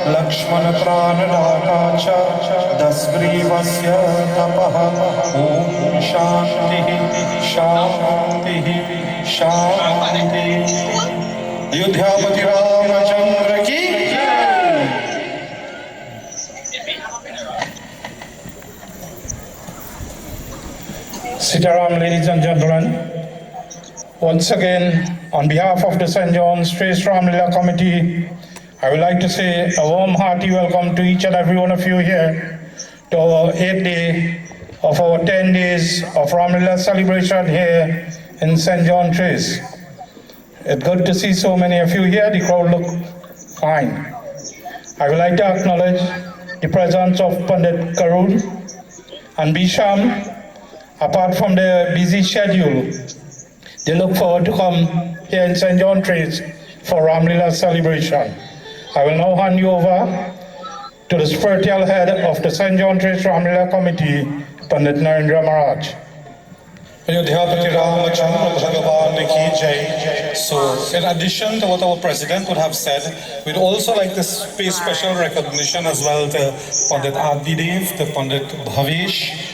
लक्ष्मण प्राणनाथा च दशग्रीवस्य तपः ओम शांति शांति शांति। अयोध्यापति रामचंद्र की Sitaram, ladies and gentlemen. Once again, on behalf of the St. John's Trace Ramleela Committee, I would like to say a warm hearty welcome to each and every one of you here to our 8th day of our 10 days of Ramleela celebration here in St. John Trace. It's good to see so many of you here. The crowd look fine. I would like to acknowledge the presence of Pandit Karun and Bisham. Apart from their busy schedule, they look forward to come here in St. John Trace for Ramleela celebration. I will now hand you over to the spiritual head of the St. John Trace Ramleela Committee, Pandit Narendra Maharaj. Avocat So, in addition to what our president would have said, we'd also like to pay special recognition as well to Pandit Adidev, to Pandit Bhavesh,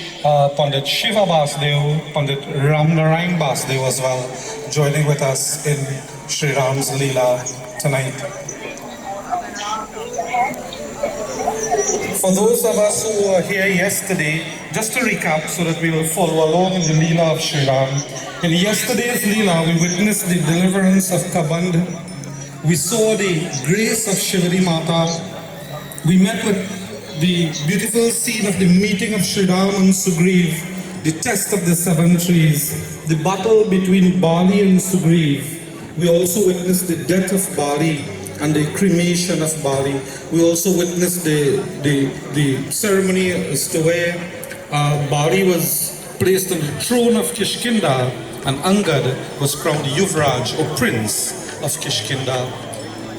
Pandit Shiva Basdev, Pandit Ramnarayan Basdev as well, joining with us in Sri Ram's Leela tonight. For those of us who were here yesterday, just to recap so that we will follow along in the Leela of Sri Ram. In yesterday's Leela, we witnessed the deliverance of Kaband. We saw the grace of Shivadi Mata. We met with the beautiful scene of the meeting of Sri Ram and Sugriva, the test of the 7 trees, the battle between Bali and Sugriva. We also witnessed the death of Bali and the cremation of Bali. We also witnessed the ceremony as to where Bali was placed on the throne of Kishkinda and Angad was crowned Yuvraj or Prince of Kishkinda.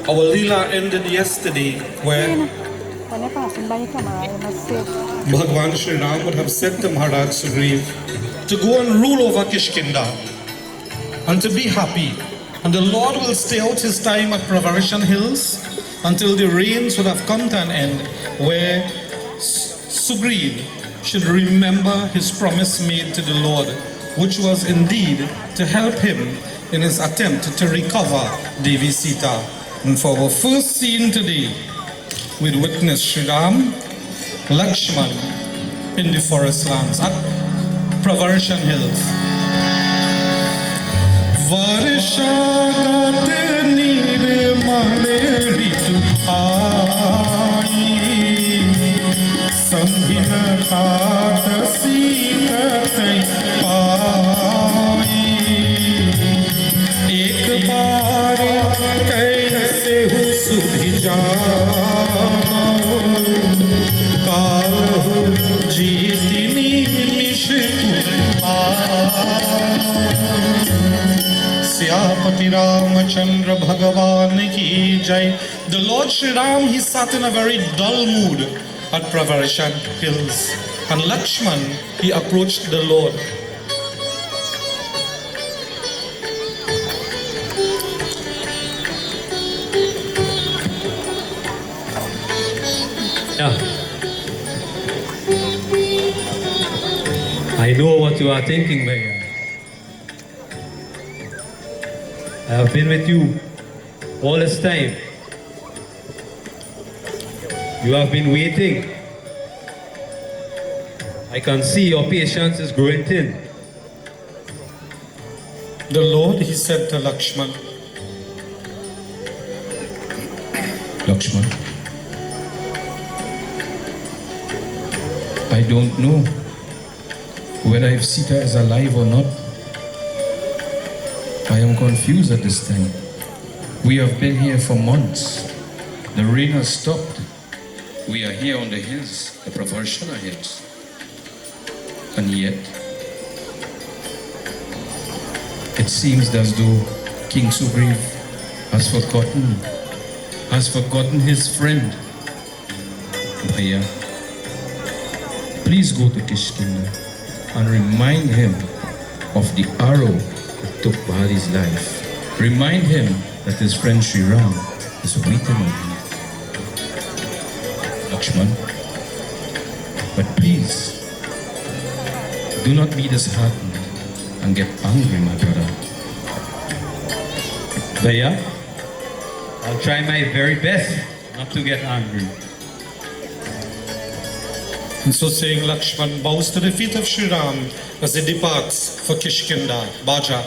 Our Leela ended yesterday where Bhagwan Sri Ram would have said to Maharaj Sugriva to go and rule over Kishkinda and to be happy. And the Lord will stay out his time at Pravarishan Hills until the rains would have come to an end, where Sugriva should remember his promise made to the Lord, which was indeed to help him in his attempt to recover Devi Sita. And for our first scene today, we'd witness Sri Ram, Lakshman in the forest lands at Pravarishan Hills. Varsha nir male ritu aayi sambhina tat Sita aayi ek baar kaise hu sudh jao kaal hu jeetni nishku Sampati Ramachandra Bhagavan ki jai. The Lord Sri Ram, he sat in a very dull mood at Pravarishan Hills. And Lakshman, he approached the Lord. Yeah. I know what you are thinking, Bhaiya. I have been with you all this time. You have been waiting. I can see your patience is growing thin. The Lord, he said to Lakshman, Lakshman, I don't know whether if Sita is alive or not. I am confused at this time. We have been here for months. The rain has stopped. We are here on the hills, the Pravarshana hills. And yet, it seems as though King Sugriva has forgotten his friend. Bhaiya, please go to Kishkinda and remind him of the arrow took Bali's life. Remind him that his friend Sri Ram is waiting on him. Lakshman, but please, do not be disheartened and get angry, my brother. Bhaiya, I'll try my very best not to get angry. And so saying, Lakshman bows to the feet of Sri Ram as he departs for Kishkinda, Baja.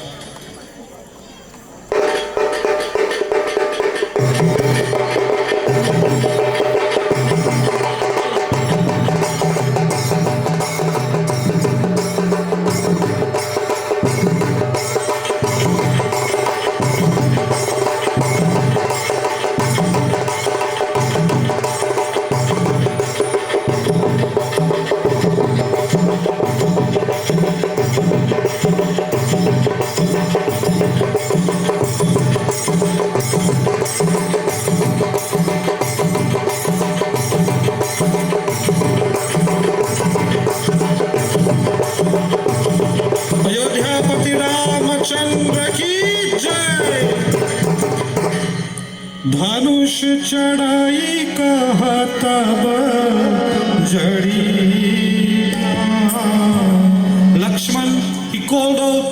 धनुष चढ़ाई कहा तब जड़ी. Lakshman, he called out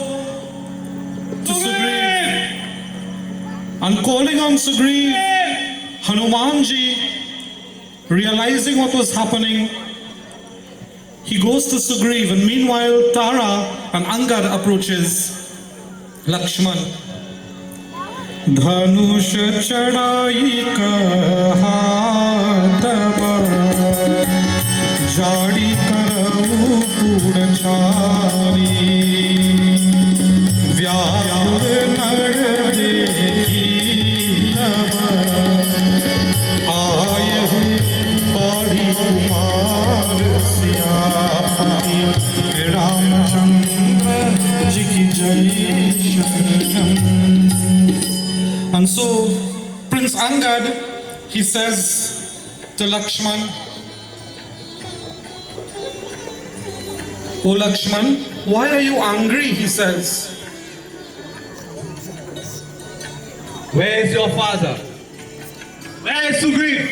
to Sugriva. And calling on Sugriva, Hanumanji, realizing what was happening, he goes to Sugriva, and meanwhile Tara and Angad approaches Lakshman. धनुष चढ़ाई कहा तब जाड़ी करऊ पूर्णचारी व्याकुल नर देखी तब आयहु पाड़ी कुमार सियापति रामचंद्र जी की जय शरणम. And so Prince Angad, he says to Lakshman, "O Lakshman, why are you angry?" he says. Where is your father? Where is Sugriva?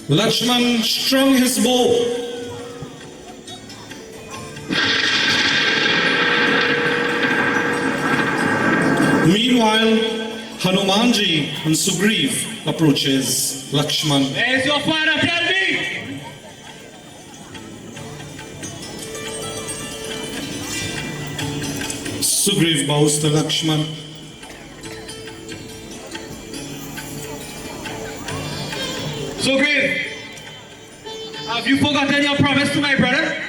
Lakshman strung his bow. Meanwhile, Hanumanji and Sugriva approaches Lakshman. Where is your father? Tell me! Sugriva bows to Lakshman. Sugriva, have you forgotten your promise to my brother?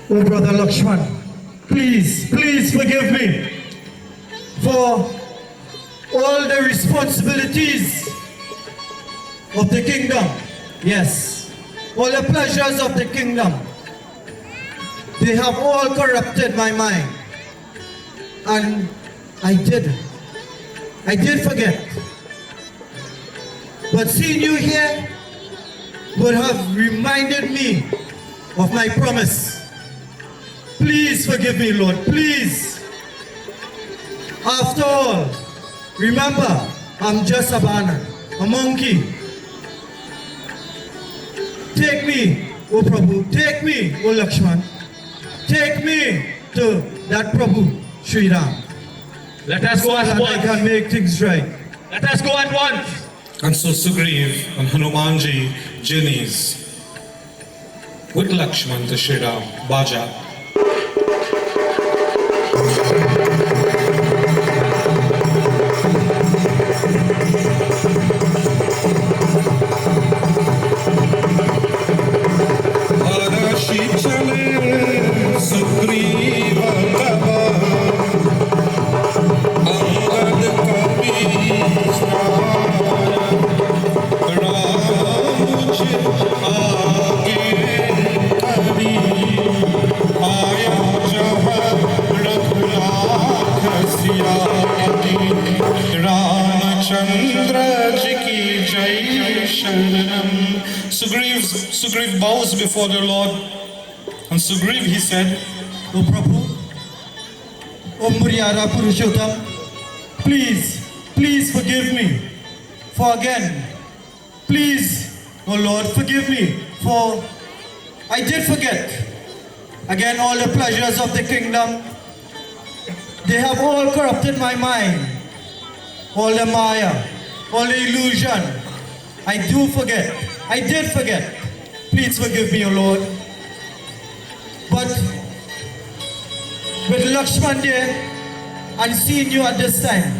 Oh, brother Lakshman, please, please forgive me for all the responsibilities of the kingdom. Yes, all the pleasures of the kingdom. They have all corrupted my mind. And I did forget. But seeing you here would have reminded me of my promise. Please forgive me, Lord, please. After all, remember, I'm just a banner, a monkey. Take me, O Prabhu, take me, O Lakshman. Take me to that Prabhu, Sri Ram. Let us go at So that I once. can make things right. Let us go at once. And so Sugriva and Hanumanji journeys with Lakshman to Sri Ram, Baja. Sugriva bows before the Lord, and Sugriva, he said, O Prabhu, O Muryara Purushottam, please, please forgive me. For again, please, O Lord, forgive me, for I did forget. Again, all the pleasures of the kingdom, they have all corrupted my mind. All the maya, all the illusion. I do forget. I did forget. Please forgive me, O Lord. But with Lakshman there and seeing you at this time,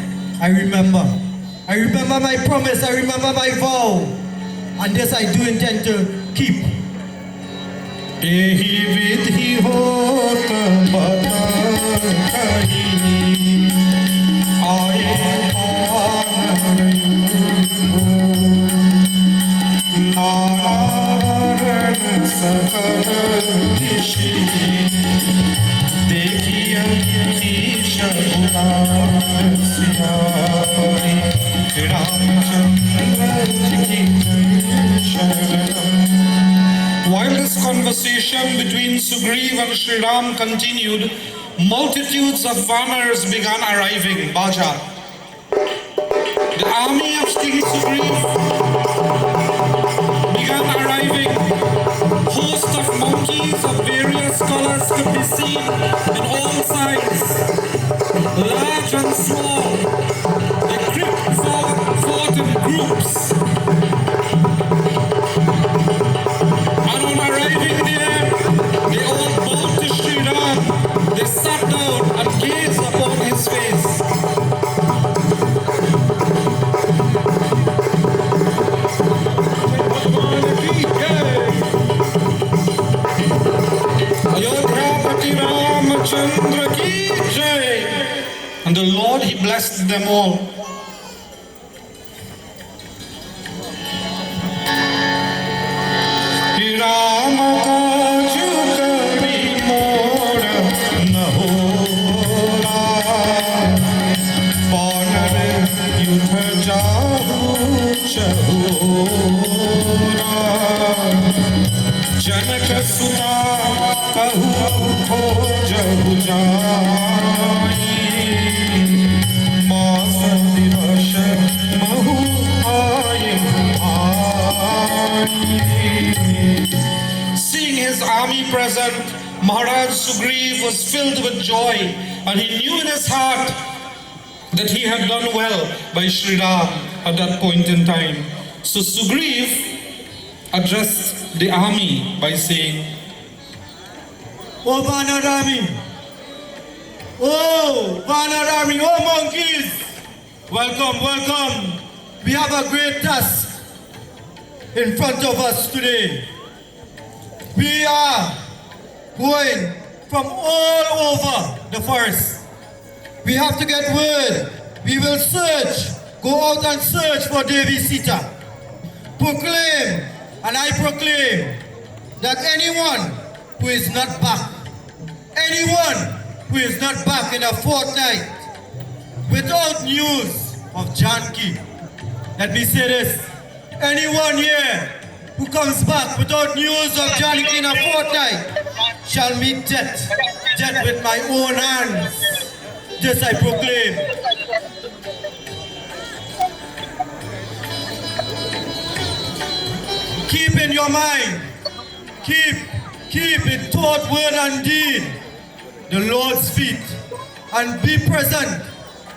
I remember. I remember my promise, I remember my vow. And this I do intend to keep. एहि विधि होत बताई आए नारायण सकल ऋषि देखिए ईश सियारी रामचंद्र की शरणम. While this conversation between Sugriva and Sri Ram continued, multitudes of farmers began arriving. Baja. The army of King Sugriva began arriving. Hosts of monkeys of various colors could be seen in all sides, large and small. They crept forth in groups. Arriving there, they all bowed to Sri Ram. They sat down and gazed upon his face. Ayodhyapati Ramachandra ki jai. And the Lord, he blessed them all. जनक सुना कहू खोज बुझाई मास दिवस महु आए आई. Seeing his army present, Maharaj Sugriva was filled with joy, and he knew in his heart that he had done well by Sri Ram at that point in time. So Sugriva addressed the army by saying, Oh Vanarami! Oh Vanarami! Oh monkeys! Welcome, welcome! We have a great task in front of us today. We are going from all over the forest. We have to get word. We will search, go out and search for Devi Sita. Proclaim, and I proclaim, that anyone who is not back in a fortnight without news of Janki, let me say this, anyone here who comes back without news of Janki in a fortnight shall meet death with my own hands. This I proclaim. Keep in your mind, keep in thought, word and deed the Lord's feet, and be present.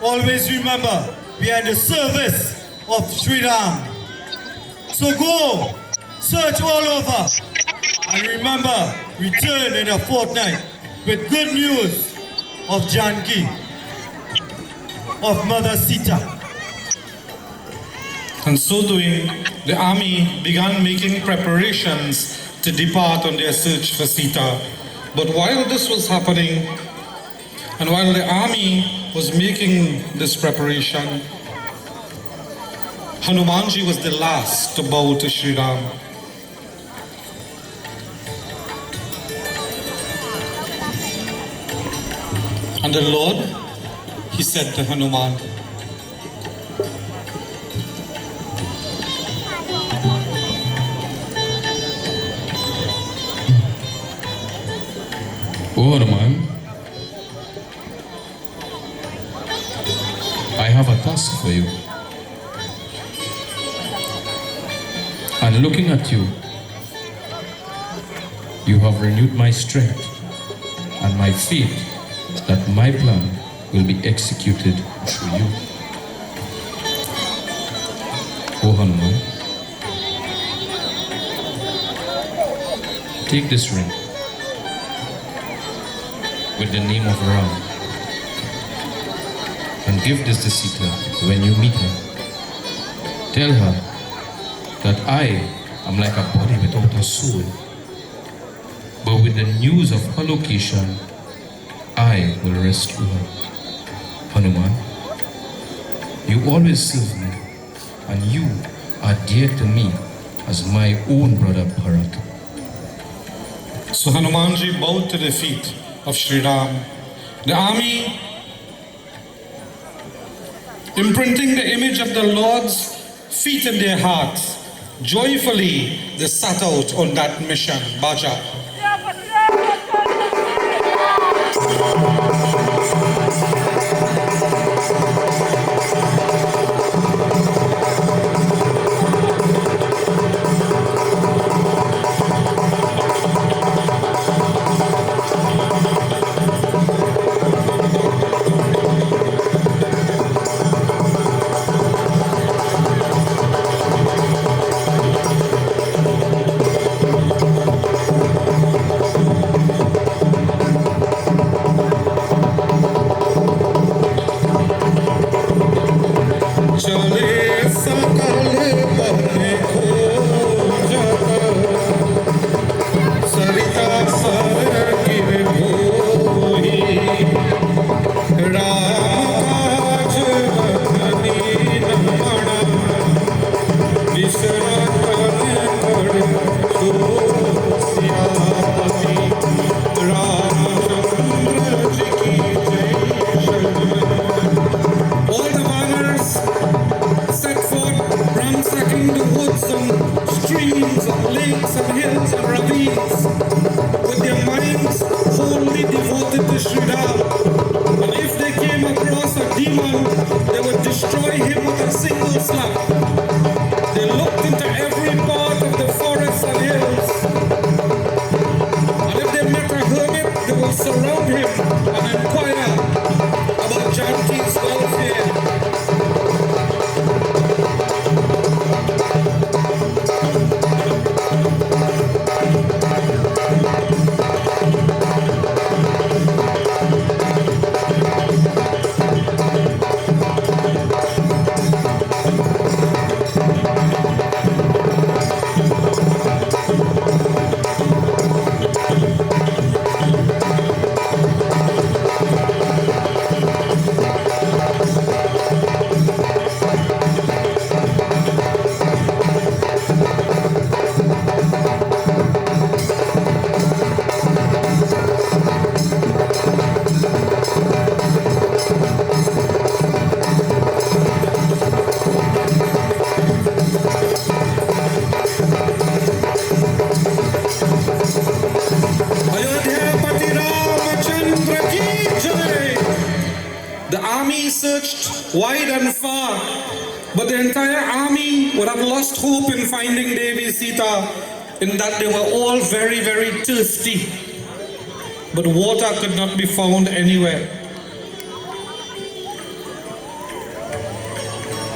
Always remember, we are in the service of Sri Ram. So go, search all over, and remember, return in a fortnight with good news of Janki, of Mother Sita. And so doing, the army began making preparations to depart on their search for Sita. But while this was happening, and while the army was making this preparation, Hanumanji was the last to bow to Sri Ram. And the Lord, he said to Hanuman, Oh Hanuman, I have a task for you. And looking at you, you have renewed my strength and my faith that my plan will be executed through you. Oh Hanuman, Take this ring with the name of Ram and give this to Sita when you meet her. Tell her that I am like a body without a soul, but with the news of her location, I will rescue her. Hanuman, you always serve me, and you are dear to me as my own brother Bharat. So Hanumanji bowed to the feet of Sri Ram. The army, imprinting the image of the Lord's feet in their hearts, joyfully they set out on that mission. Baja. Streams and lakes and hills and ravines, with their minds wholly devoted to Sri Ram. And if they came across a demon, they would destroy him with a single slap. They looked into every part of the forests and hills, and if they met a hermit, they would surround him and inquire about Janki's welfare. Searched wide and far, but the entire army would have lost hope in finding Devi Sita, in that they were all very, very thirsty, but water could not be found anywhere.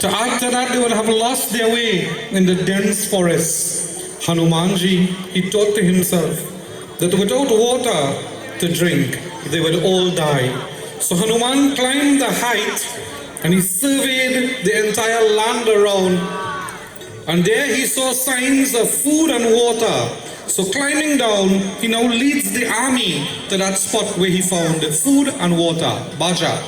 To add to that, they would have lost their way in the dense forests. Hanumanji, he thought to himself that without water to drink, they would all die. So Hanuman climbed the height and he surveyed the entire land around, and there he saw signs of food and water. So climbing down, he now leads the army to that spot where he found the food and water. Baja.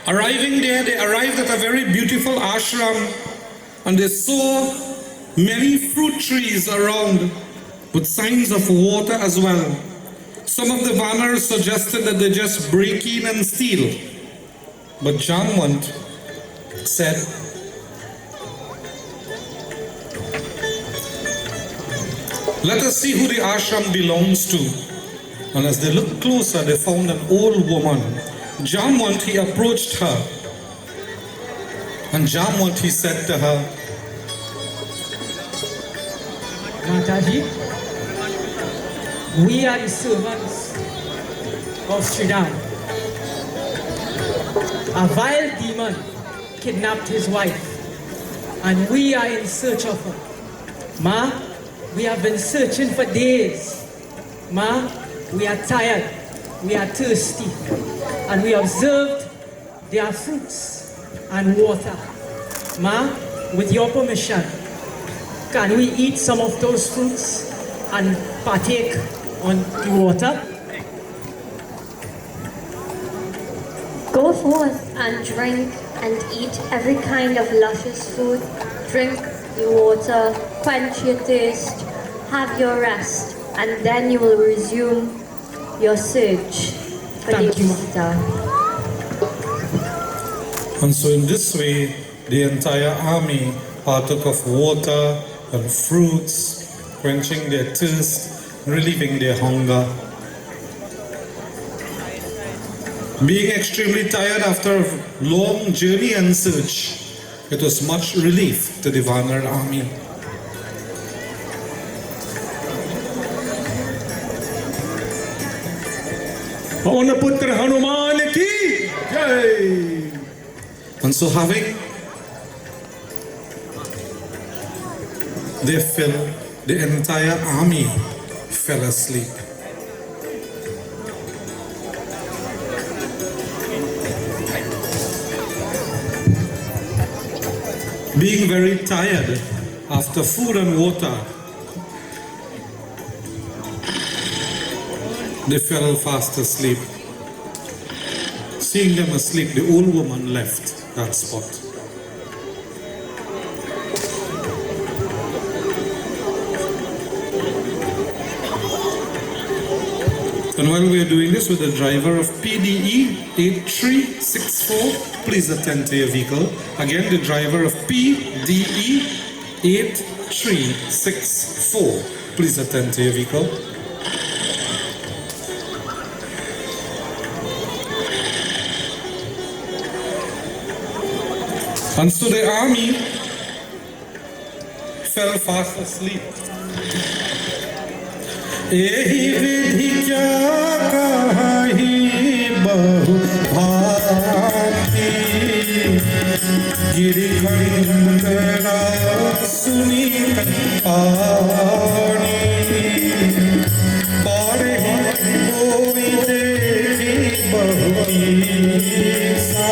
Arriving there, they arrived at a very beautiful ashram, and they saw many fruit trees around with signs of water as well. Some of the Vanars suggested that they just break in and steal, but Jamwant said, Let us see who the ashram belongs to. And as they looked closer, they found an old woman. Jamwanti approached her. And Jamwanti said to her, Mataji, we are the servants of Sridham. A vile demon kidnapped his wife, and we are in search of her. Ma, we have been searching for days. Ma, we are tired, we are thirsty, and we observed there are fruits and water. Ma, with your permission, can we eat some of those fruits and partake on the water? Go forth and drink and eat every kind of luscious food. Drink the water, quench your thirst, have your rest, and then you will resume your search for Thank the you. Sita. and so in this way, the entire army partook of water and fruits, quenching their thirst, relieving their hunger. Being extremely tired after a long journey and search, it was much relief to the Vanar army. Putra Hanuman ki jai. And so having they fell, the entire army fell asleep. Being very tired after food and water, they fell fast asleep. Seeing them asleep, the old woman left that spot. And while we are doing this with the driver of PDE 8364, please attend to your vehicle. Again, the driver of PDE 8364, please attend to your vehicle. And so the army fell fast asleep. एहि विधि क्या कहि बहु भांति गिरिखंडरा सुनि पानी पारे कोई देखी बहु ईसा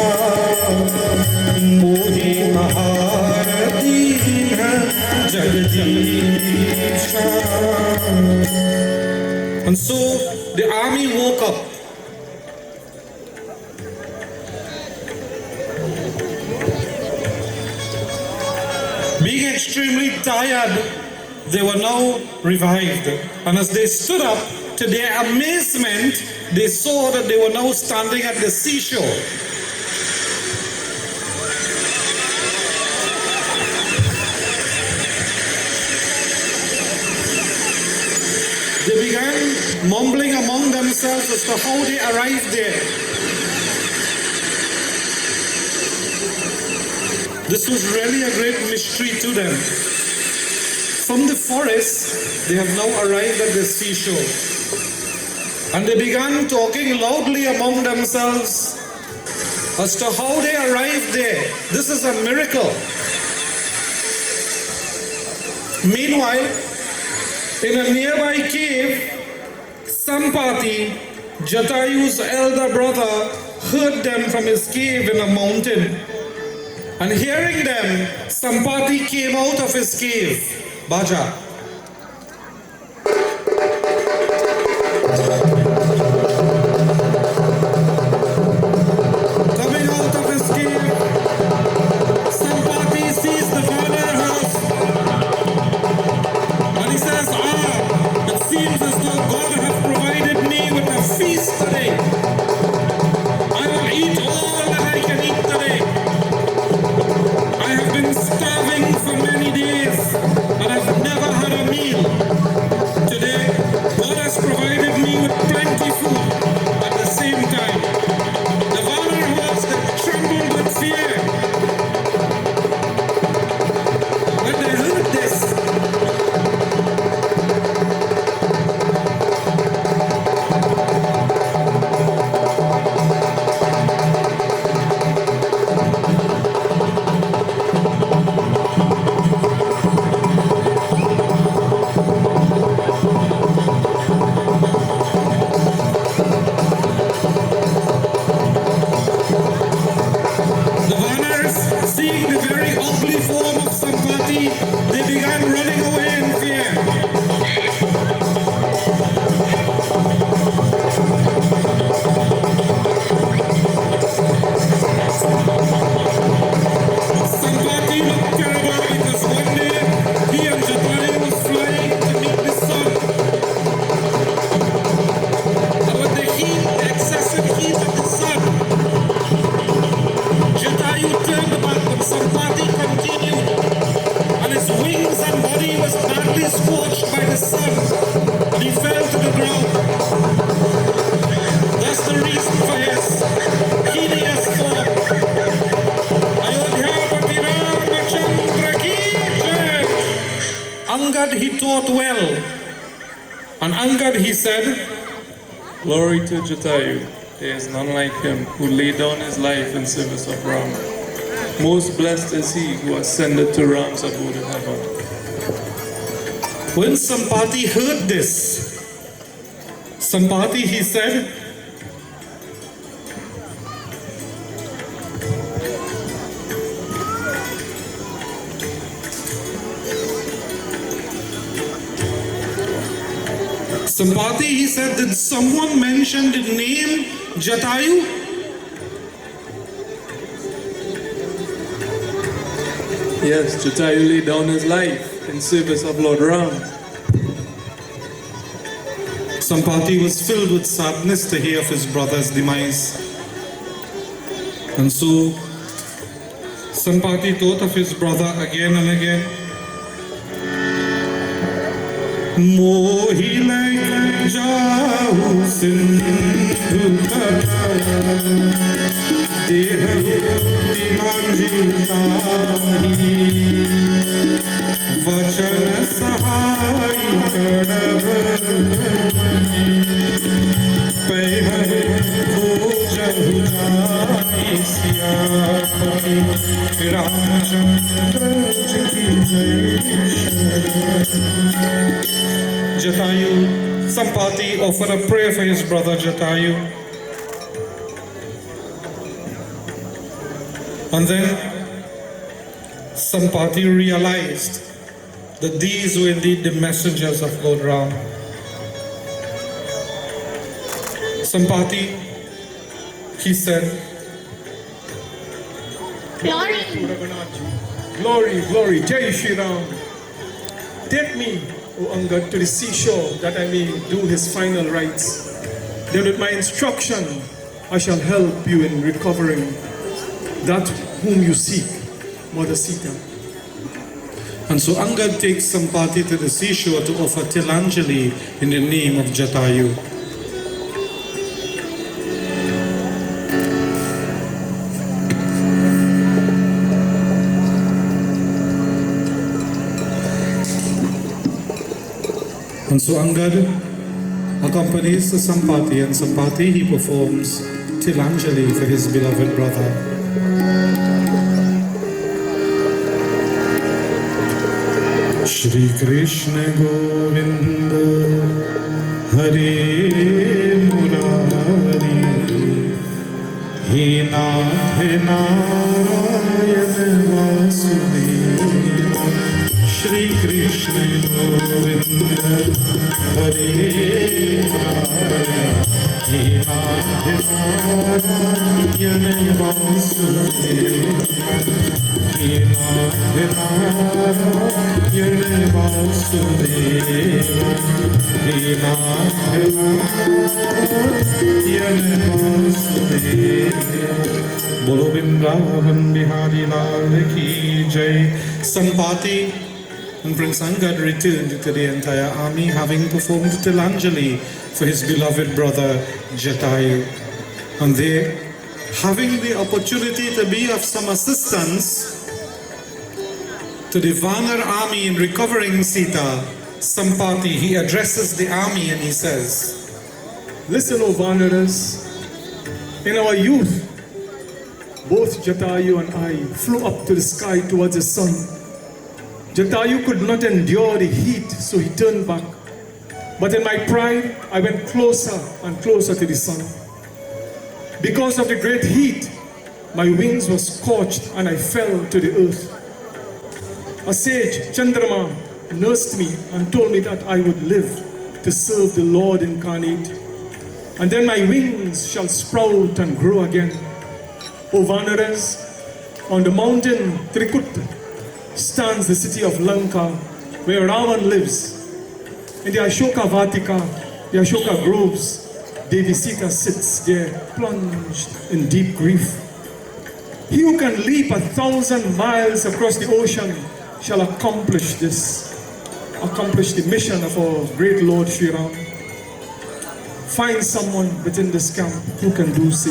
मोहि महारती है Jagadisha. And so the army woke up. Being extremely tired, they were now revived. And as they stood up, to their amazement, they saw that they were now standing at the seashore. They began mumbling among themselves as to how they arrived there. This was really a great mystery to them. From the forest, they have now arrived at the seashore. And they began talking loudly among themselves as to how they arrived there. This is a miracle. Meanwhile, in a nearby cave, Sampati, Jatayu's elder brother, heard them from his cave in a mountain. And hearing them, Sampati came out of his cave. Baja. Coming out of his cave, Sampati sees the father house. And he says, it seems as though God has provided me with a feast today. I will eat all that I can eat today. I have been starving for many days, but I've never had fought well. And Angad, he said, Glory to Jatayu. There is none like him who laid down his life in service of Rama. Most blessed is he who ascended to Ram's abode in heaven. When Sampati heard this, Sampati, he said, did someone mention the name Jatayu? Yes, Jatayu laid down his life in service of Lord Rama. Sampati was filled with sadness to hear of his brother's demise. And so, Sampati thought of his brother again and again. Mohi like jau sindhu deha dimanjitahi vachan sahai kadavani pehare khojahu jai siyapati Ramchandra ji Jatayu, Sampati offered a prayer for his brother Jatayu. And then Sampati realized that these were indeed the messengers of Lord Rama. Sampati, he said, Glory! Glory, glory, Jai Shri Ram. Take me, O Angad, to the seashore that I may do his final rites. Then with my instruction, I shall help you in recovering that whom you seek, Mother Sita. And so Angad takes Sampati to the seashore to offer Tilanjali in the name of Jatayu. And so Angad accompanies the Sampati, and Sampati he performs Tilanjali for his beloved brother. Shri Krishna Govinda Hare Murari He Narayana Vasudeva Shri Krishna Govinda Hare Murari He Narayana Vasudeva He Narayana Vasudeva He Narayana Vasudeva Bolo Vrindavan Bihari Lal Ki Jai. Sampati and Prince Angad returned to the entire army, having performed Tilanjali for his beloved brother Jatayu. And there, having the opportunity to be of some assistance to the Vanar army in recovering Sita, Sampati, he addresses the army and he says, Listen, O Vanaras, in our youth, both Jatayu and I flew up to the sky towards the sun. Jatayu could not endure the heat, so he turned back. But in my pride, I went closer and closer to the sun. Because of the great heat, my wings were scorched and I fell to the earth. A sage, Chandrama, nursed me and told me that I would live to serve the Lord incarnate. And then my wings shall sprout and grow again. O Vanaras, on the mountain Trikut stands the city of Lanka, where Ravana lives. In the Ashoka Vatika, the Ashoka groves, Devi Sita sits there, plunged in deep grief. He who can leap 1,000 miles across the ocean shall accomplish the mission of our great Lord Sri Ram. Find someone within this camp who can do so.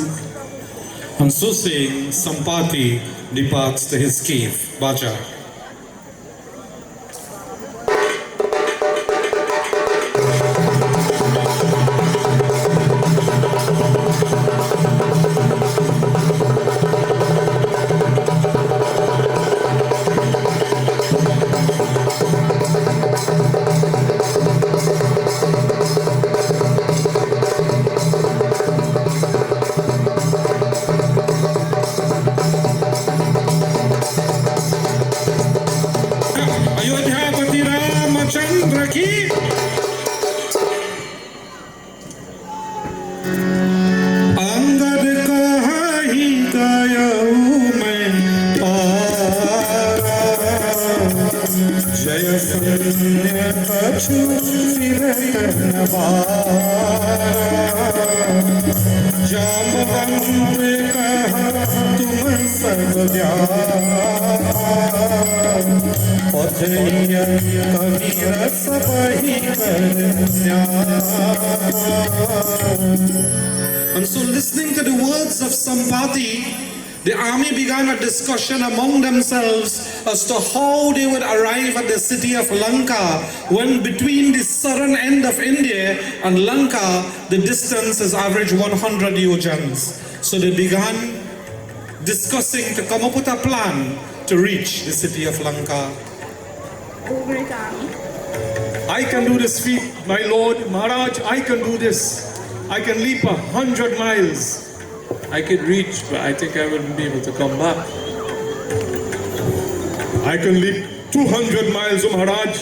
And so saying, Sampati departs to his cave, Baja. Jamwant कहा तुम सब व्याप पथैया कबीर सबहि कर And so, listening to the words of Sampati, the army began a discussion among themselves as to how they would arrive at the city of Lanka, when between the southern end of India and Lanka, the distance is average 100 yojans. So they began discussing to come up with a plan to reach the city of Lanka. I can do this feat, my lord, Maharaj, I can do this. I can leap 100 miles. I could reach, but I think I wouldn't be able to come back. I can leap 200 miles, O Maharaj.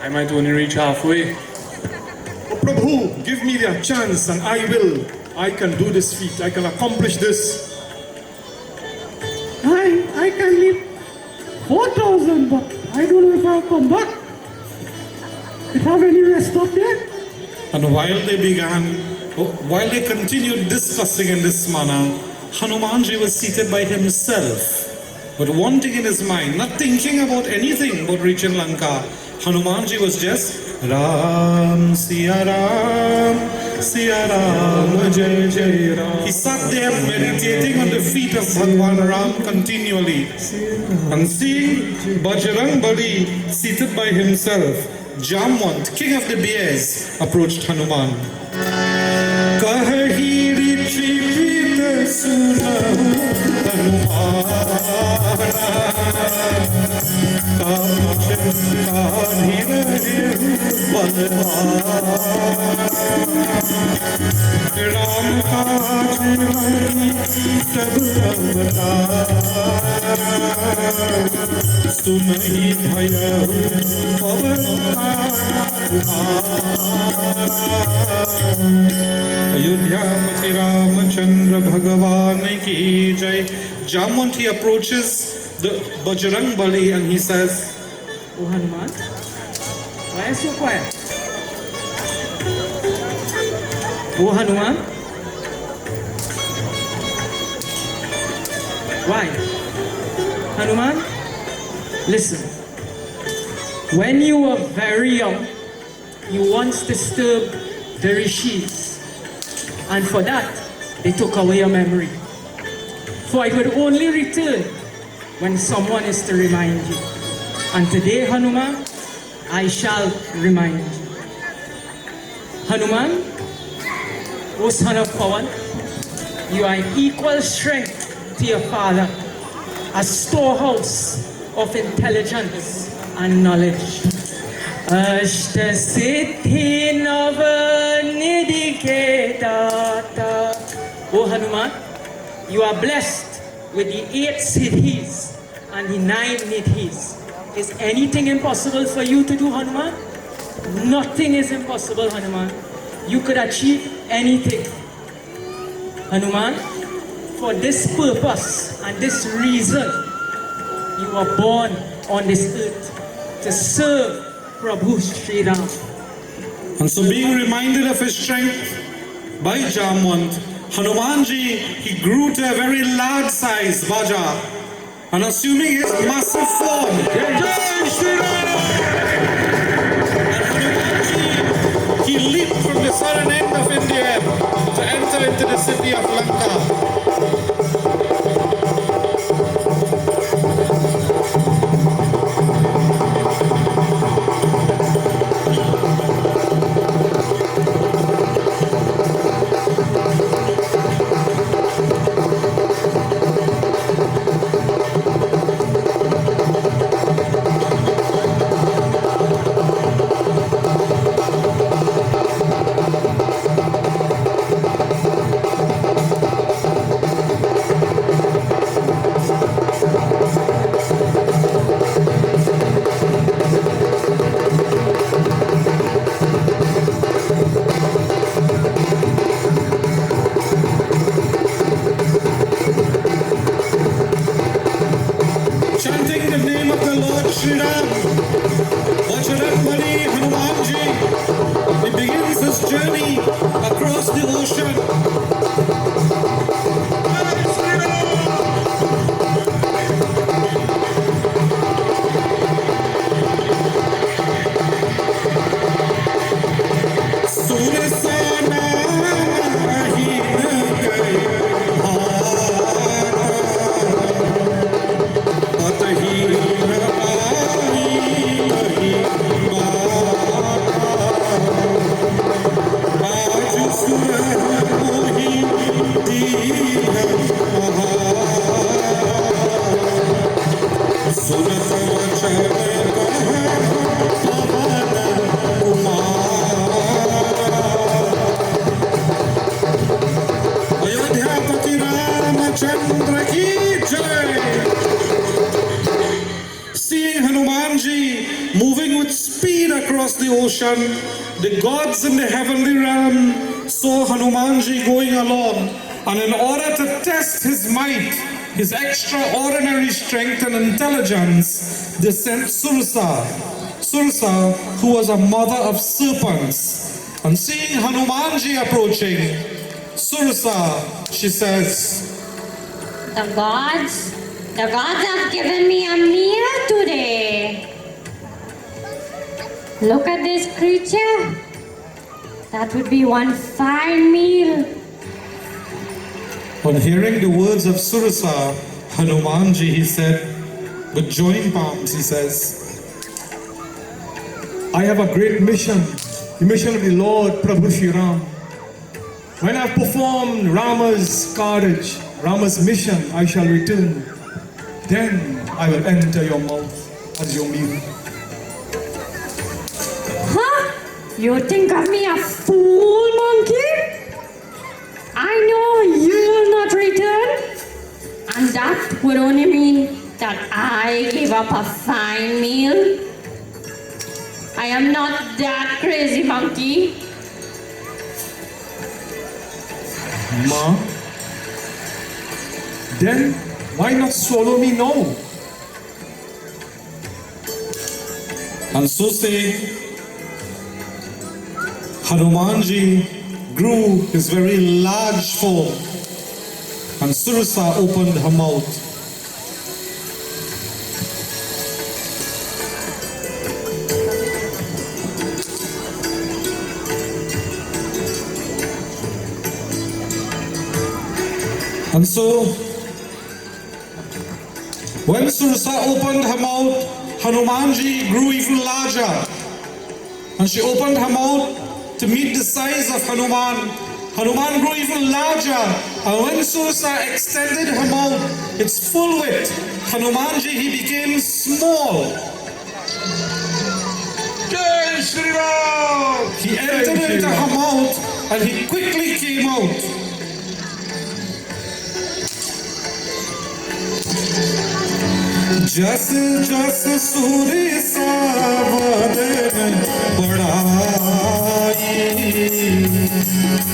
I might only reach halfway. Oh, Prabhu, give me the chance and I will. I can do this feat. I can accomplish this. I can leap 4,000, but I don't know if I'll come back. If I have any rest up there? And while they continued discussing in this manner, Hanumanji was seated by himself, with one thing in his mind, not thinking about anything but reaching Lanka. Hanumanji was just Ram, Siya Ram, Jai Jai Ram. He sat there meditating on the feet of Bhagwan Ram continually, and seeing Bajrang Bali seated by himself, Jamwant, king of the bears, approached Hanuman. Kahiri tripit sunahu Ayodhyapati Ramachandra Bhagavan ki jai. Jamwant, he approaches the Bajrang Bali and he says, Oh Hanuman, why are you so quiet? Oh Hanuman, why? Hanuman, listen. When you were very young, you once disturbed the rishis, and for that, they took away your memory. For it would only return when someone is to remind you. And today, Hanuman, I shall remind you. Hanuman, O son of Pawan, you are in equal strength to your father, a storehouse of intelligence and knowledge. Ashta Siddhi Navanidike Data. O Hanuman, you are blessed with the 8 siddhis and the 9 nidhis. Is anything impossible for you to do, Hanuman? Nothing is impossible, Hanuman. You could achieve anything. Hanuman, for this purpose and this reason, you were born on this earth to serve Prabhu Sri Ram. and so being reminded of his strength by Jamwant, Hanumanji, he grew to a very large size, Vaja, and assuming his massive form, and Hanumanji, he leaped from the southern end of India to enter into the city of Lanka. continues his journey across the ocean. Seeing Hanumanji moving with speed across the ocean, the gods in the heavenly realm saw Hanumanji going along, and in order to test his might, his extraordinary strength and intelligence, they sent Surasa. Surasa, who was a mother of serpents. And seeing Hanumanji approaching, Surasa, she says, The gods have given me a meal today. Look at this creature. That would be one fine meal. On hearing the words of Surasa, Hanumanji, he said, with joined palms, he says, I have a great mission, the mission of the Lord Prabhu Shri Ram. When I've performed Rama's cartage, Rama's mission, I shall return. Then I will enter your mouth as your meal. Huh? You think of me a fool, monkey? I know you will not return. And that would only mean that I give up a fine meal. I am not that crazy, monkey. Ma, then why not swallow me now? and so saying, Hanumanji grew his very large form, and Surasa opened her mouth. And so, when Surasa opened her mouth, Hanumanji grew even larger. And she opened her mouth to meet the size of Hanuman. Hanuman grew even larger. And when Surasa extended her mouth, its full width, Hanumanji, he became small. Jai Shri Ram! He entered into her mouth and he quickly came out. जस जस सूर्य सावदन बढ़ाई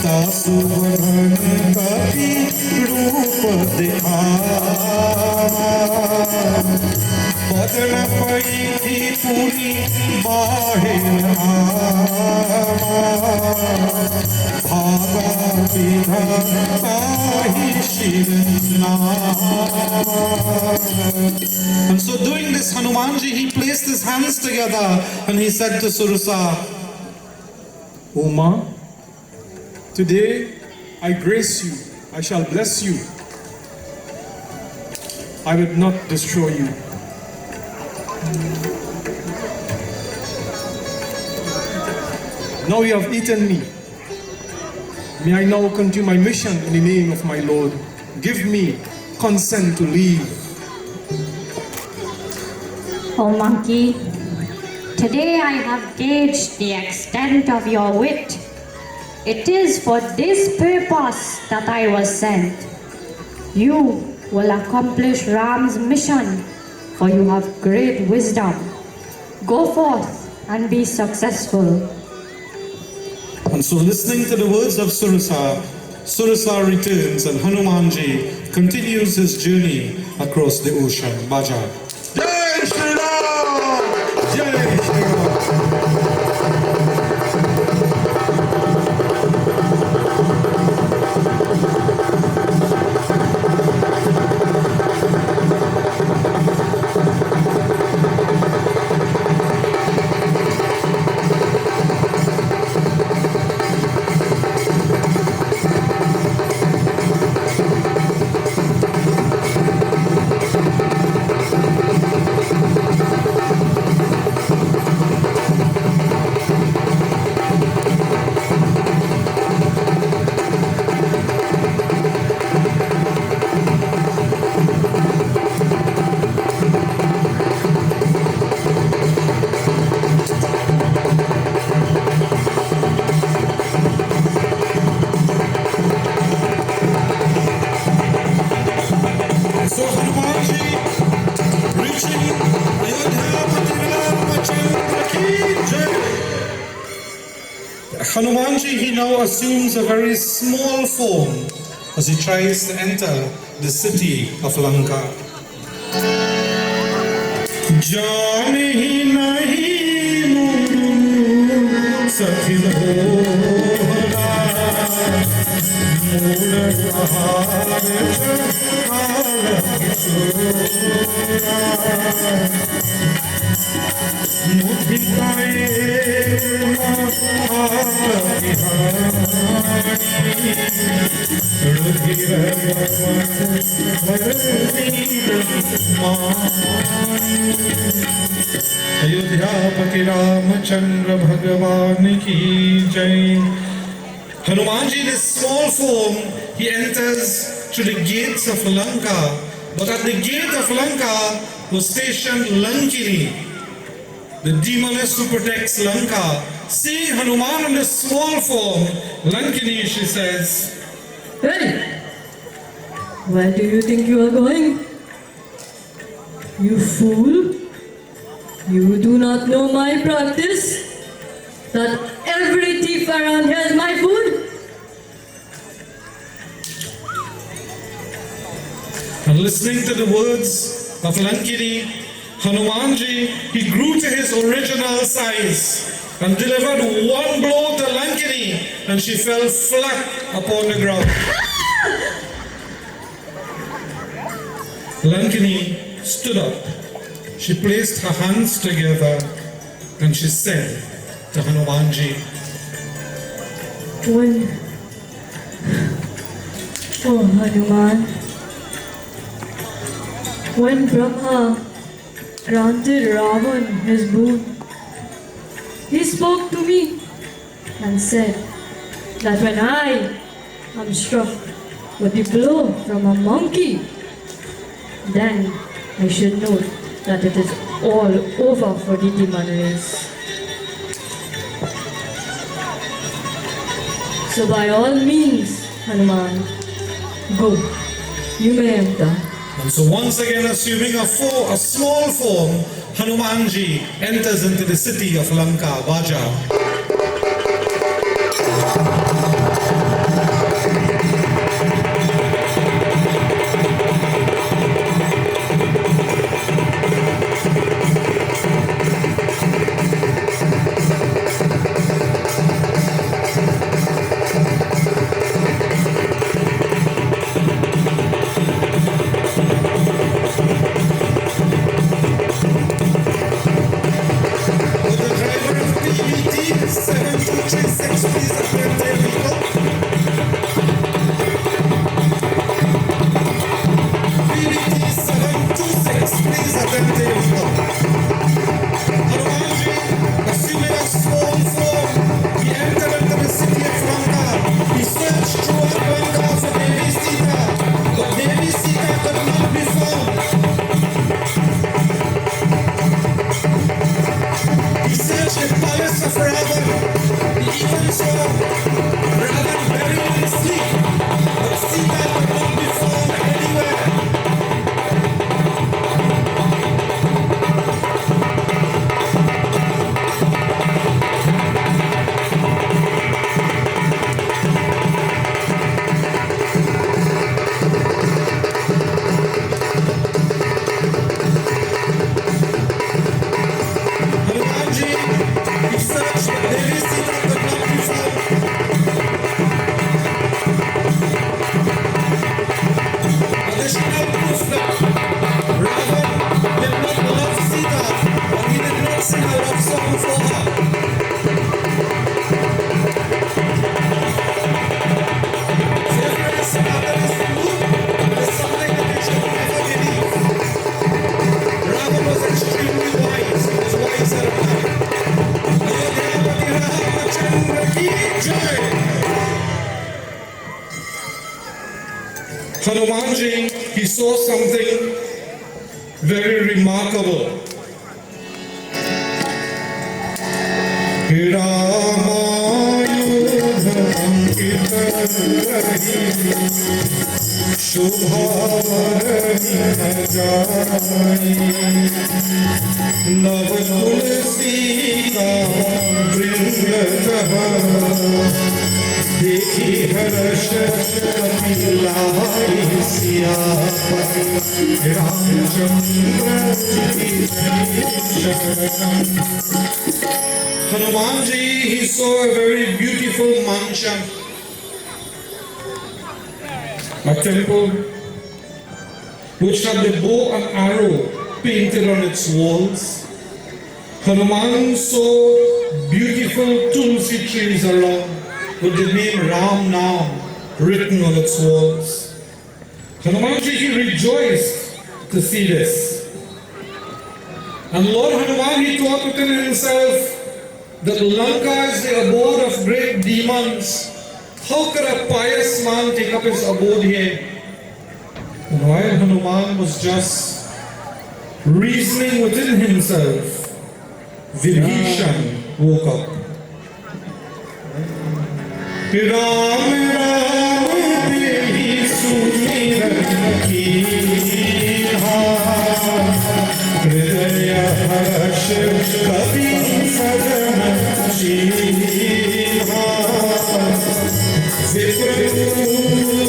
तासु बरन कपि रूप दिखावा बदन पई थी पूरी बाहिर भागा विधाता ही And so doing this, Hanumanji, he placed his hands together and he said to Surasa, Uma, today I grace you, I shall bless you. I will not destroy you. Now you have eaten me. May I now continue my mission in the name of my Lord. Give me consent to leave. Oh monkey, today I have gauged the extent of your wit. It is for this purpose that I was sent. You will accomplish Ram's mission, for you have great wisdom. Go forth and be successful. And so listening to the words of Surasa, Surasa returns and Hanumanji continues his journey across the ocean. Baja. Jai Shri Ram! Jai Shri Ram. Hanumanji, he now assumes a very small form as he tries to enter the city of Lanka. Jane hi nahi muru sathil hola mood kahar अयोध्यापति Ramchandra भगवान की जय. Hanumanji, this small form, he enters to the gates of Lanka. But at the gate of Lanka was stationed Lankini, the demoness who protects Lanka. Seeing Hanuman in this small form, Lankini, she says, Hey, where do you think you are going? You fool! You do not know my practice? That every thief around here is my food? And listening to the words of Lankini, Hanumanji, he grew to his original size and delivered one blow to Lankini, and she fell flat upon the ground. Lankini stood up. She placed her hands together and she said to Hanumanji, Oh Hanuman, when Brahma granted Ravana his boon, he spoke to me and said that when I am struck with the blow from a monkey, then I should know that it is all over for the demon race. So by all means, Hanuman, go, you may enter. and so once again assuming a small form, Hanumanji enters into the city of Lanka, Baja. Hanumanji, he saw something very remarkable. नव तुलसी का देखी हर्ष कपिलाई Siyapati Ramchandra ji Hanuman ji, he saw a very beautiful mansion, a temple which had the bow and arrow painted on its walls. Hanuman saw beautiful tulsi trees around with the name Ram Naam written on its walls. Hanumanji, he rejoiced to see this. And Lord Hanuman, he thought within himself that Lanka is the abode of great demons. How could a pious man take up his abode here? And while Hanuman was just reasoning within himself, Vibhishana woke up. Ram Ram Devi Sugriva Kiha Hridaya Harsh Kavi Sadana Shiha Viprudhari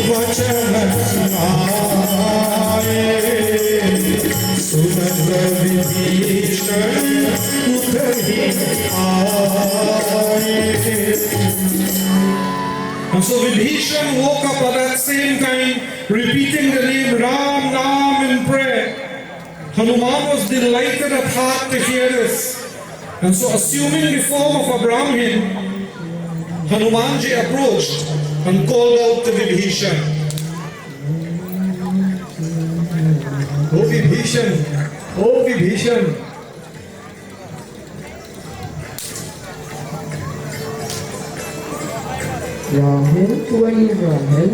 Vachana Sunaye Sunanda Vibhishana Uthari Aaye. And so Vibhishana woke up at that same time, repeating the name Ram Naam in prayer. Hanuman was delighted at heart to hear this. And so assuming the form of a Brahmin, Hanumanji approached and called out to Vibhishana. Oh Vibhishana, oh Vibhishana. Rahul, who are you, Rahul?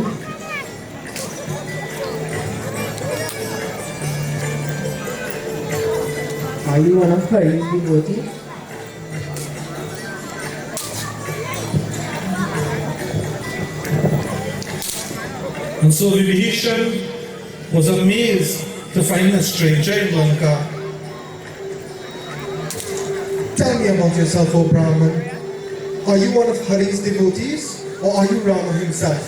Are you one of Hari's devotees? And so Vibhishana was amazed to find a stranger in Lanka. Tell me about yourself, O Brahman. Are you one of Hari's devotees? Or are you Rama himself?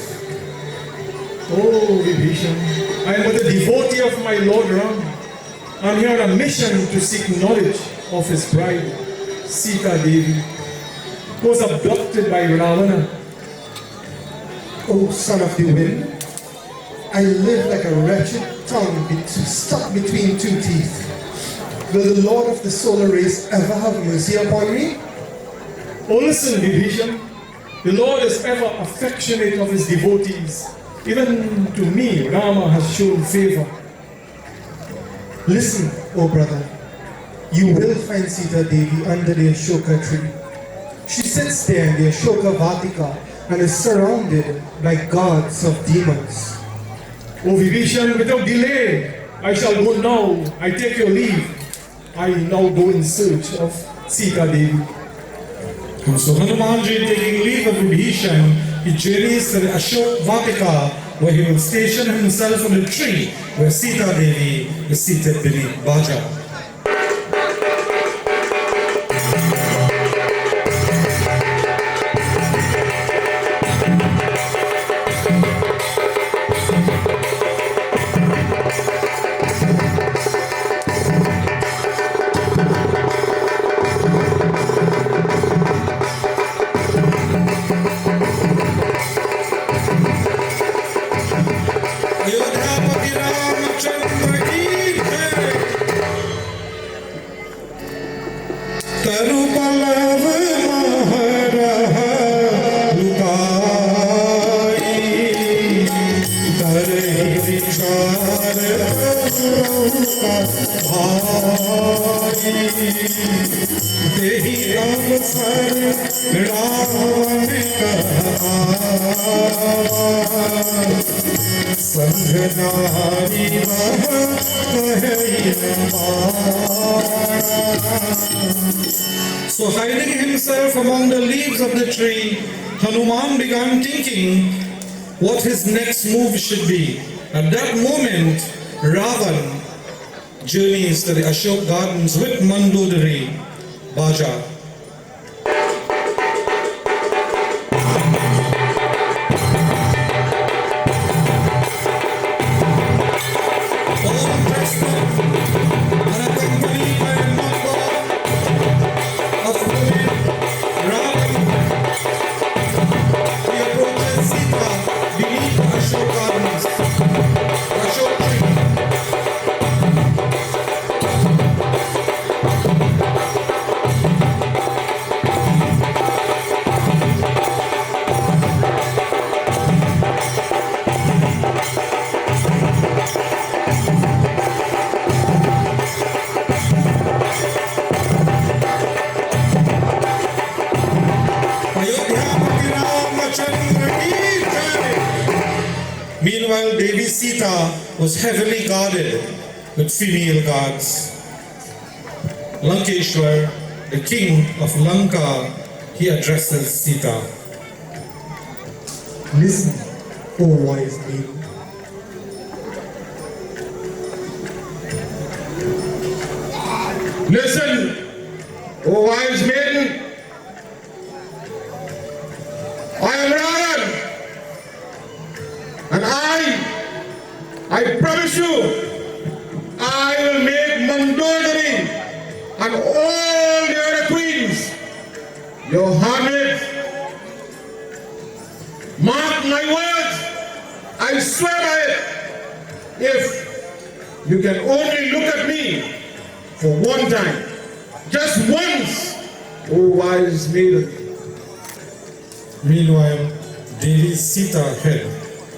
Oh Vibhishana, I am but a devotee of my Lord Rama. I am here on a mission to seek knowledge of his bride, Sita Devi, who was abducted by Ravana. O son of the wind, I live like a wretched tongue stuck between two teeth. Will the Lord of the solar race ever have mercy upon me? Oh listen, Vibhishana, the Lord is ever affectionate of his devotees. Even to me, Rama has shown favor. Listen, O brother, you will find Sita Devi under the Ashoka tree. She sits there in the Ashoka Vatika and is surrounded by gods of demons. O Vibhishana, without delay, I shall go now. I take your leave. I now go in search of Sita Devi. And so Hanumanji, taking leave of Vibhishana, he journeys to the Ashok Vatika, where he will station himself on the tree where Sita Devi is seated beneath Baja. So hiding himself among the leaves of the tree, Hanuman began thinking what his next move should be. At that moment, Ravana journeys to the Ashok Gardens with Mandodari Baja. Meanwhile, Devi Sita was heavily guarded with female guards. Lankeshwar, the king of Lanka, he addresses Sita. Listen, O wise maiden. Listen, O wise maiden. I am Ravana, and I promise you, I will make Mandodari and all the other queens your handmaids. Mark my words, I swear by it. If you can only look at me for one time, just once, O wise maiden. Meanwhile, Devi Sita's head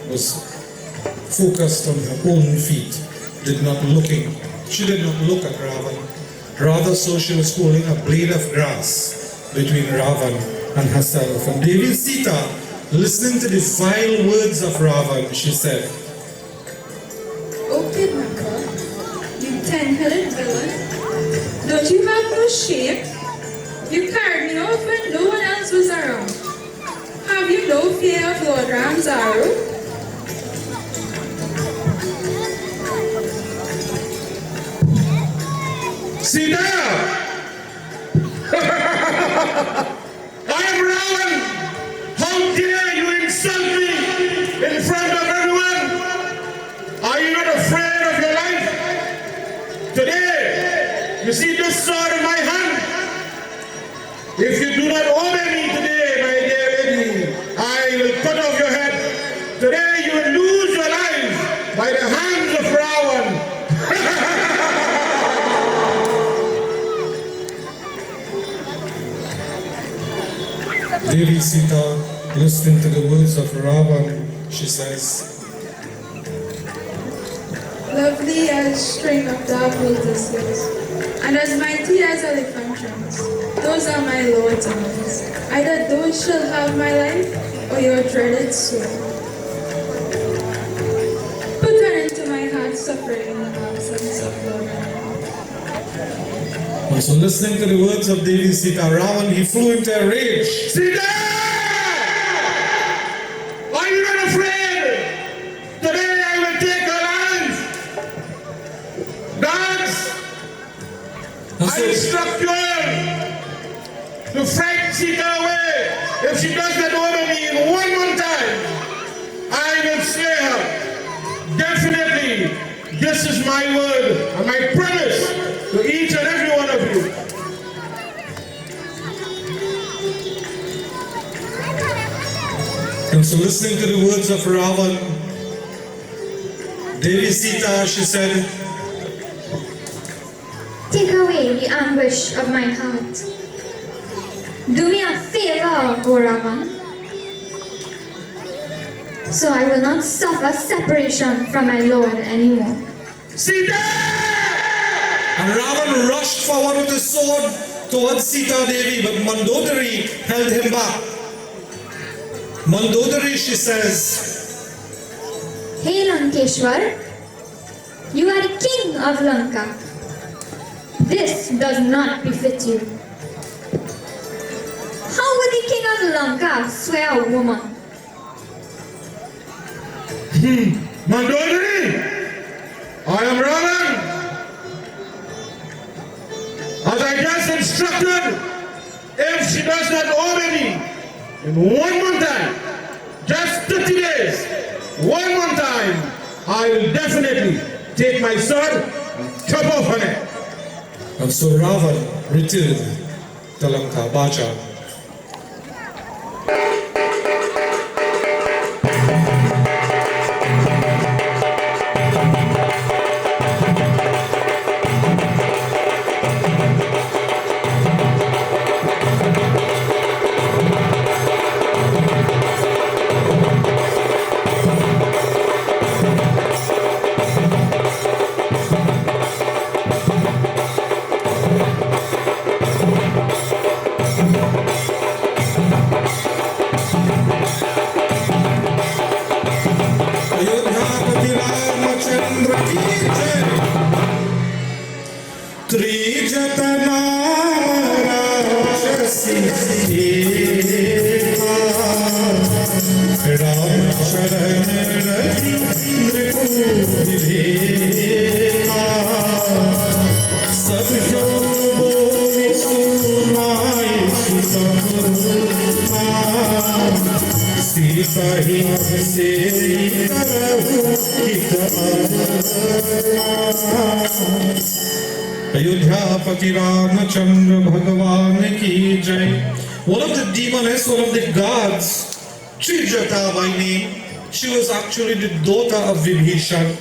was focused on her own feet, she did not look at Ravana. Rather so she was holding a blade of grass between Ravana and herself. And Devi Sita, listening to the vile words of Ravana, she said, "O kidnapper, you ten-headed villain, don't you have no shame? You carried me off when no one else was around. Have you no fear of Lord Rama's arrow?" Sita! I am Ravana! How dare you insult me in front of everyone? Are you not afraid of your life? Today, you see this sword in my hand? If you do not obey me today, my dear lady, I will cut off your head. Today you will lose your life by the hands of Ravana. Devi Sita, listening to the words of Ravana, she says, "Lovely as string of dark lotuses, and as mighty as elephant trunks, those are my Lord's arms. Either those shall have my life, or your dreaded soul. Put an end to my heart suffering in the absence of Lord Rama." And so listening to the words of Devi Sita, Ravana, he flew into a rage. Sita! Are you not afraid? Today I will take your life. Guards, I instruct you all to frighten Sita away. If she does not obey me in one more time, I will slay her. Definitely, this is my word and my promise to each and every one of you. And so listening to the words of Ravana, Devi Sita, she said, "Take away the anguish of my heart. Do me a favor, O Rama, so I will not suffer separation from my Lord anymore." Sita! And Ravana rushed forward with his sword towards Sita Devi, but Mandodari held him back. Mandodari, she says, "Hey Lankeshwar, you are the king of Lanka. This does not befit you. How would the king of Lanka swear a woman? Mandodari, I am Ravan. As I just instructed, if she does not obey me in 1 month time, just 30 days, 1 month time, I will definitely take my sword and chop off her neck. And so Ravana returned to Lanka, Baja. Ayodhyapati Ramachandra Bhagavan ki jai. One of the demoness, one of the gods, Trijata by name, she was actually the daughter of Vibhishana.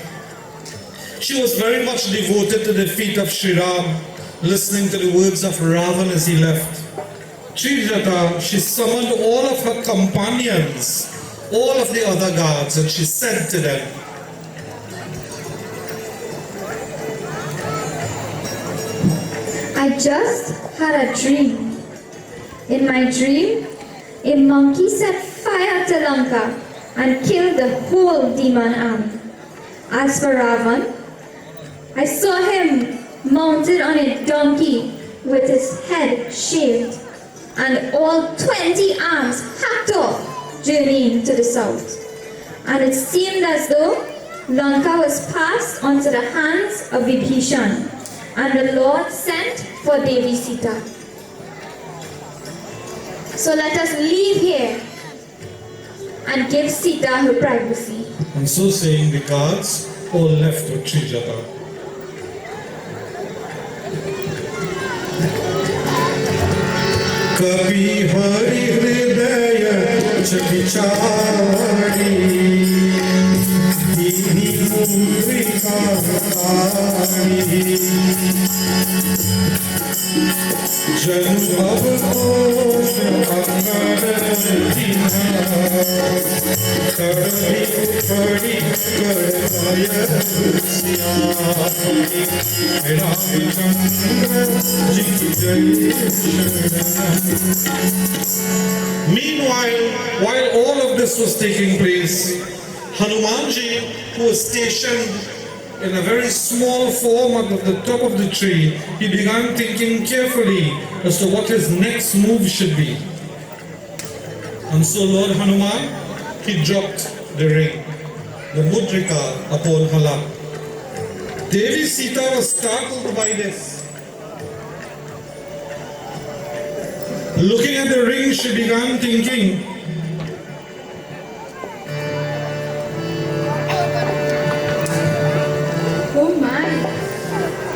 She was very much devoted to the feet of Sri Ram, listening to the words of Ravana as he left. Trijata, she summoned all of her companions, all of the other gods, and she said to them, I just had a dream. In my dream, a monkey set fire to Lanka and killed the whole demon army. As for Ravan, I saw him mounted on a donkey with his head shaved and all 20 arms hacked off, journeying to the south. And it seemed as though Lanka was passed onto the hands of Vibhishana, and the Lord sent for Devi Sita. So let us leave here and give Sita her privacy. And so saying, the gods all left with Trijata. Kapi Hari Hridaya Chakichari Dini Murika Janu Bhavakosh Akadina Kardi Upadi Karadaya Siyami Ramachandra Jiki Jai Meanwhile, while all of this was taking place, Hanumanji, who was stationed in a very small form at the top of the tree, he began thinking carefully as to what his next move should be. And so Lord Hanuman, he dropped the ring, the mudrika, upon her lap. Devi Sita was startled by this. Looking at the ring, she began thinking, Oh my,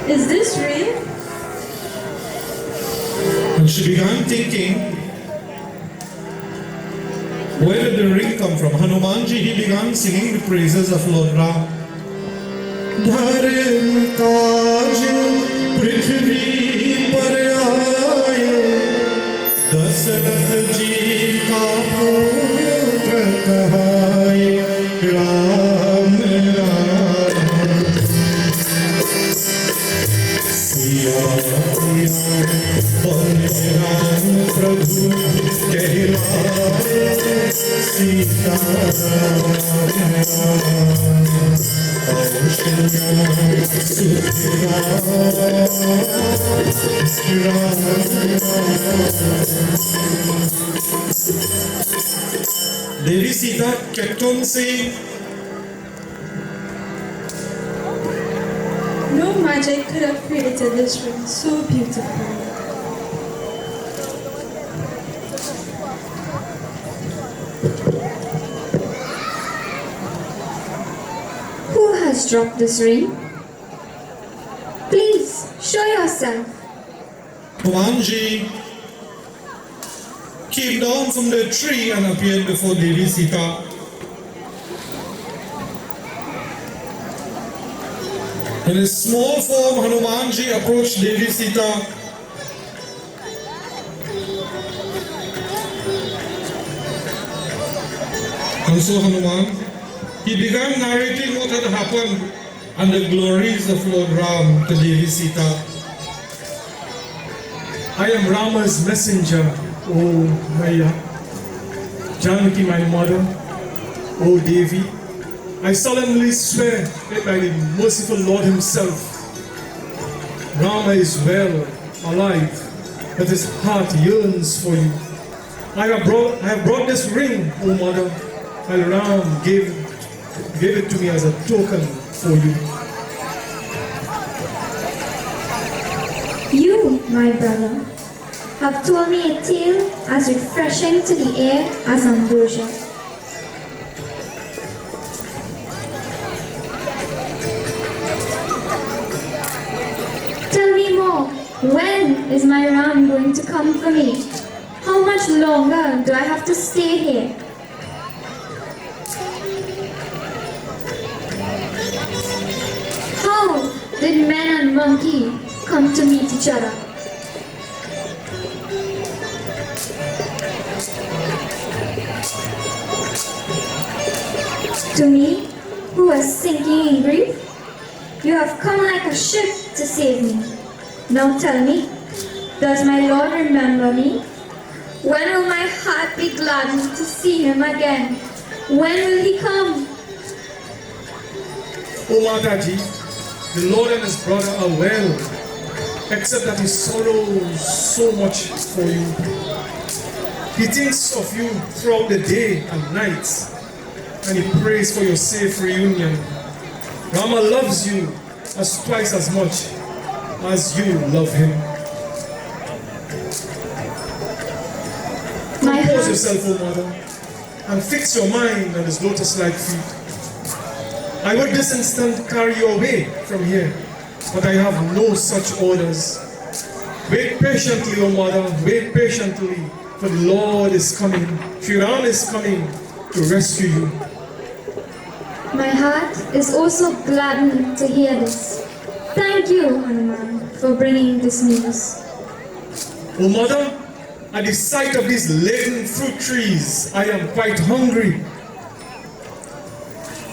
is this real? and she began thinking, where did the ring come from? Hanumanji, he began singing the praises of Lord Rama. Dharim Taj Prithvi par aaye, Dasarath ji ka putra kahaye, Ram Ram Siya Ram Prabhu Kehlaaye Sita Devi Sita kept on saying, magic could have created this ring so beautiful. Who has dropped this ring? Please, show yourself. Hanumanji came down from the tree and appeared before Devi Sita. In his small form, Hanumanji approached Devi Sita. And so Hanuman, he began narrating what had happened and the glories of Lord Ram to Devi Sita. I am Rama's messenger, O Maya. Janaki, my mother, O Devi. I solemnly swear that by the merciful Lord himself, Rama is well, alive, that his heart yearns for you. I have brought this ring, O mother, while Ram gave it to me as a token for you. You, my brother, have told me a tale as refreshing to the air as ambrosia. Tell me more. When is my Ram going to come for me? How much longer do I have to stay here? How did man and monkey come to meet each other? To me, who was sinking in grief, you have come like a ship to save me. Now tell me, does my Lord remember me? When will my heart be gladdened to see him again? When will he come? O Mataji, the Lord and his brother are well, except that he sorrows so much for you. He thinks of you throughout the day and nights, and he prays for your safe reunion. Rama loves you as twice as much as you love him. Compose yourself, O mother, and fix your mind on his lotus-like feet. I would this instant carry you away from here, but I have no such orders. Wait patiently, O mother, wait patiently, for the Lord is coming. Sri Ram is coming to rescue you. My heart is also gladdened to hear this. Thank you, Hanuman, for bringing this news. O mother, at the sight of these laden fruit trees, I am quite hungry.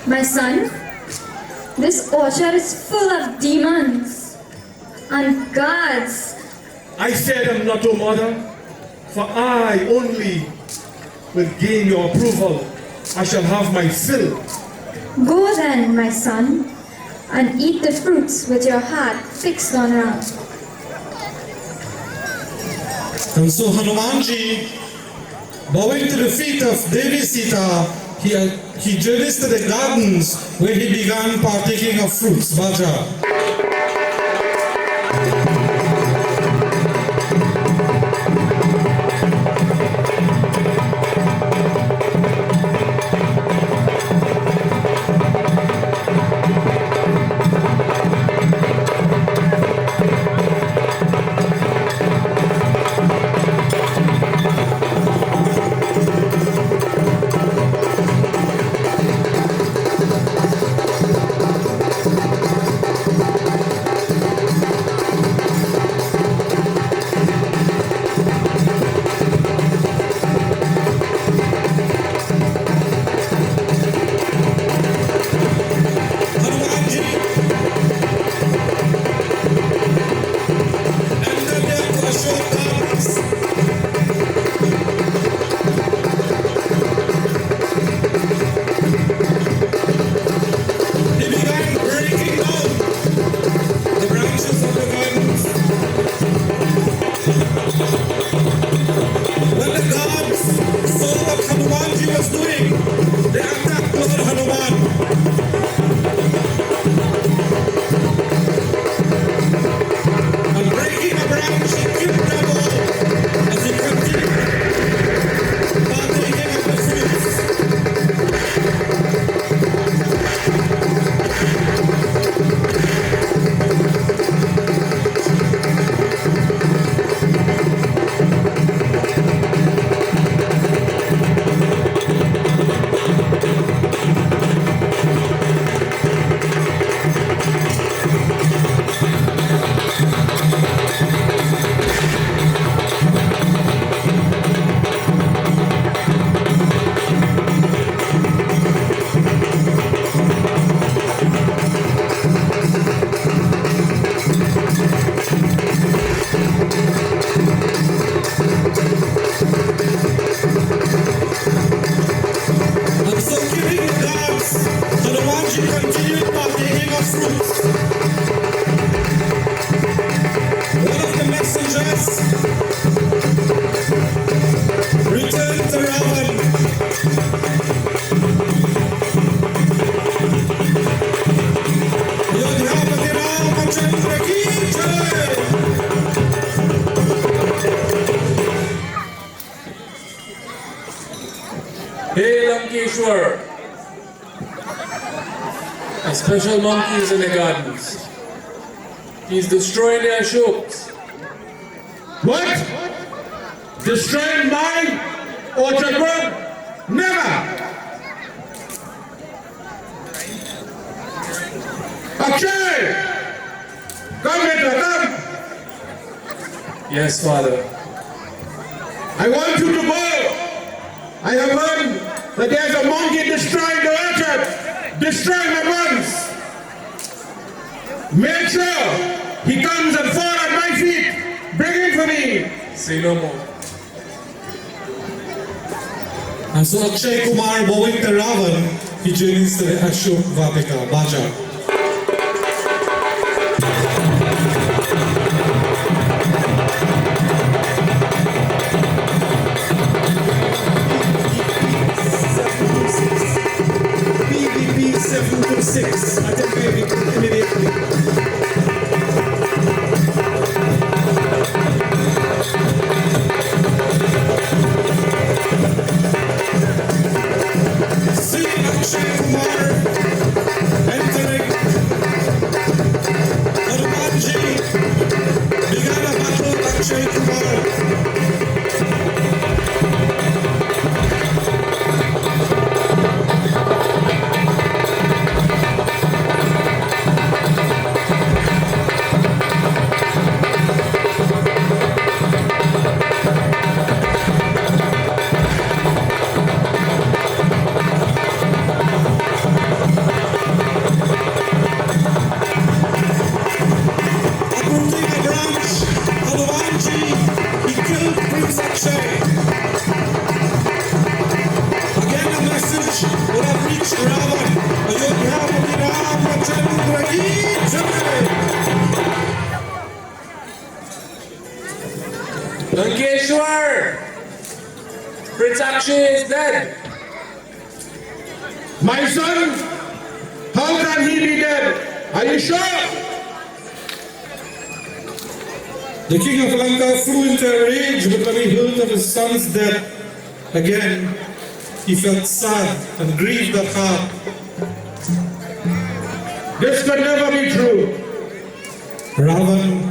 My son, this orchard is full of demons and gods. I fear them not, O mother, for I only will gain your approval. I shall have my fill. Go then, my son, and eat the fruits with your heart fixed on Ram. And so Hanumanji, bowing to the feet of Devi Sita, he journeys to the gardens where he began partaking of fruits, Bhaja. Hey Lankeshwar! A special monkey is in the gardens. He's destroying the Ashoks. What? Destroying my orchard grove? Never! Akshay! Come here, come! Yes, Father. I want you to go. I have heard that there's a monkey destroying the orchard, destroying the buns. Make sure he comes and falls at my feet. Bring him for me. Say no more. And so Akshay Kumar, bowing to Ravana, he joins the Ashok Vatika, Baja. BBP 726, attending immediately. See Akshay Kumar entering Hanumanji. Began a battle with Akshay Kumar. Uprooting a branch, Hanumanji, he killed Prince Akshay. Again a message would have reached Ravana. Ayodhya-Pati-Ram-Vachan-Ragi, Jai! Lankeshwar! Prince Akshay is dead. My son, how can he be dead? Are you sure? The king of Lanka flew into a rage when he heard of his son's death. Again, he felt sad and grieved at heart. This could never be true. Ravana,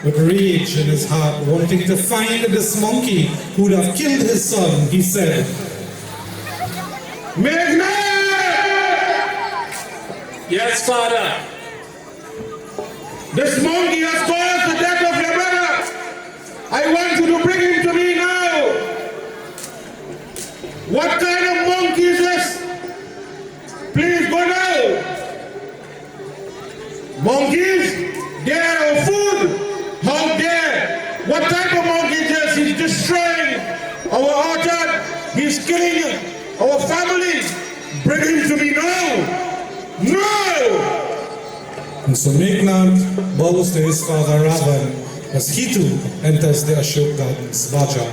with rage in his heart, wanting to find this monkey who would have killed his son, he said, Meghna! Yes, Father. This monkey has caused the death of your brother. I want you to bring him to me now. What kind of monkey is this? Please go now. Monkeys, they are our food. How dare? What type of monkey is this? He's destroying our orchard. He's killing our family. Bring him to me now. No! and so Meghnad bows to his father Ravana as he too enters the Ashok Gardens, Baja.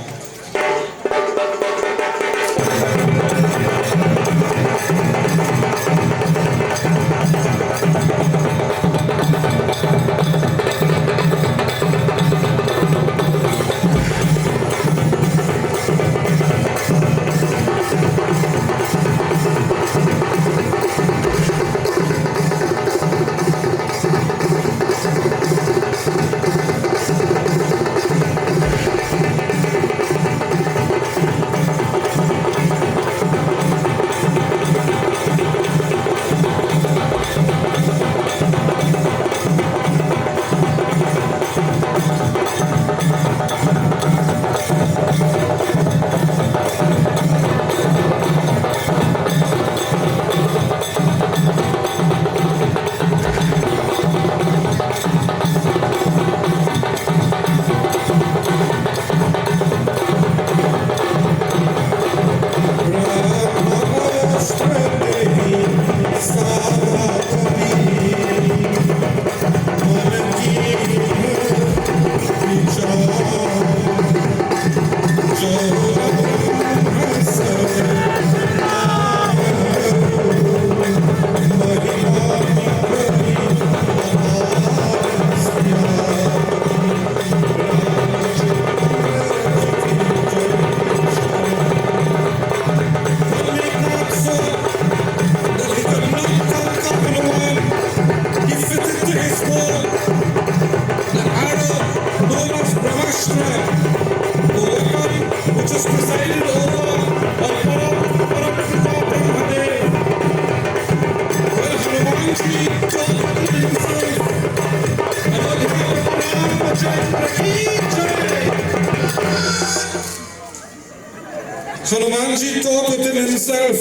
Hanumanji thought within himself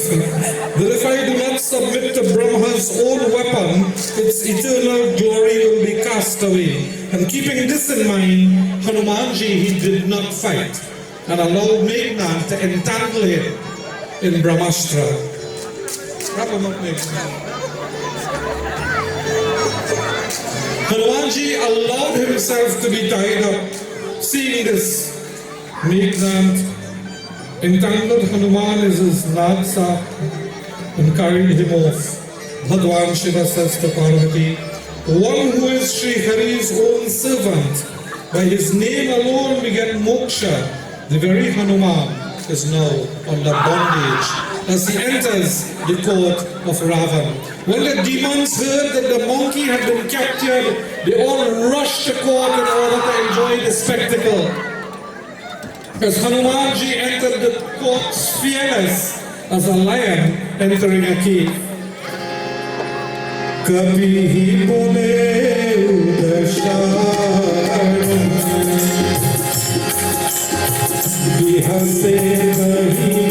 that if I do not submit to Brahma's own weapon, its eternal glory will be cast away. And keeping this in mind, Hanumanji, he did not fight and allowed Meghnad to entangle him in Brahmastra. Wrap him up, Meghnad. Hanumanji allowed himself to be tied up. Seeing this, Meghnad entangled Hanuman in his Nadsa and carried him off. Bhagwan Shiva says to Parvati, one who is Sri Hari's own servant, by his name alone we get moksha. The very Hanuman is now under bondage as he enters the court of Ravana. When the demons heard that the monkey had been captured, they all rushed to court in order to enjoy the spectacle. As Hanumanji entered the court fearless as a lion entering a cave. Kabhi bole udashar bihase kahi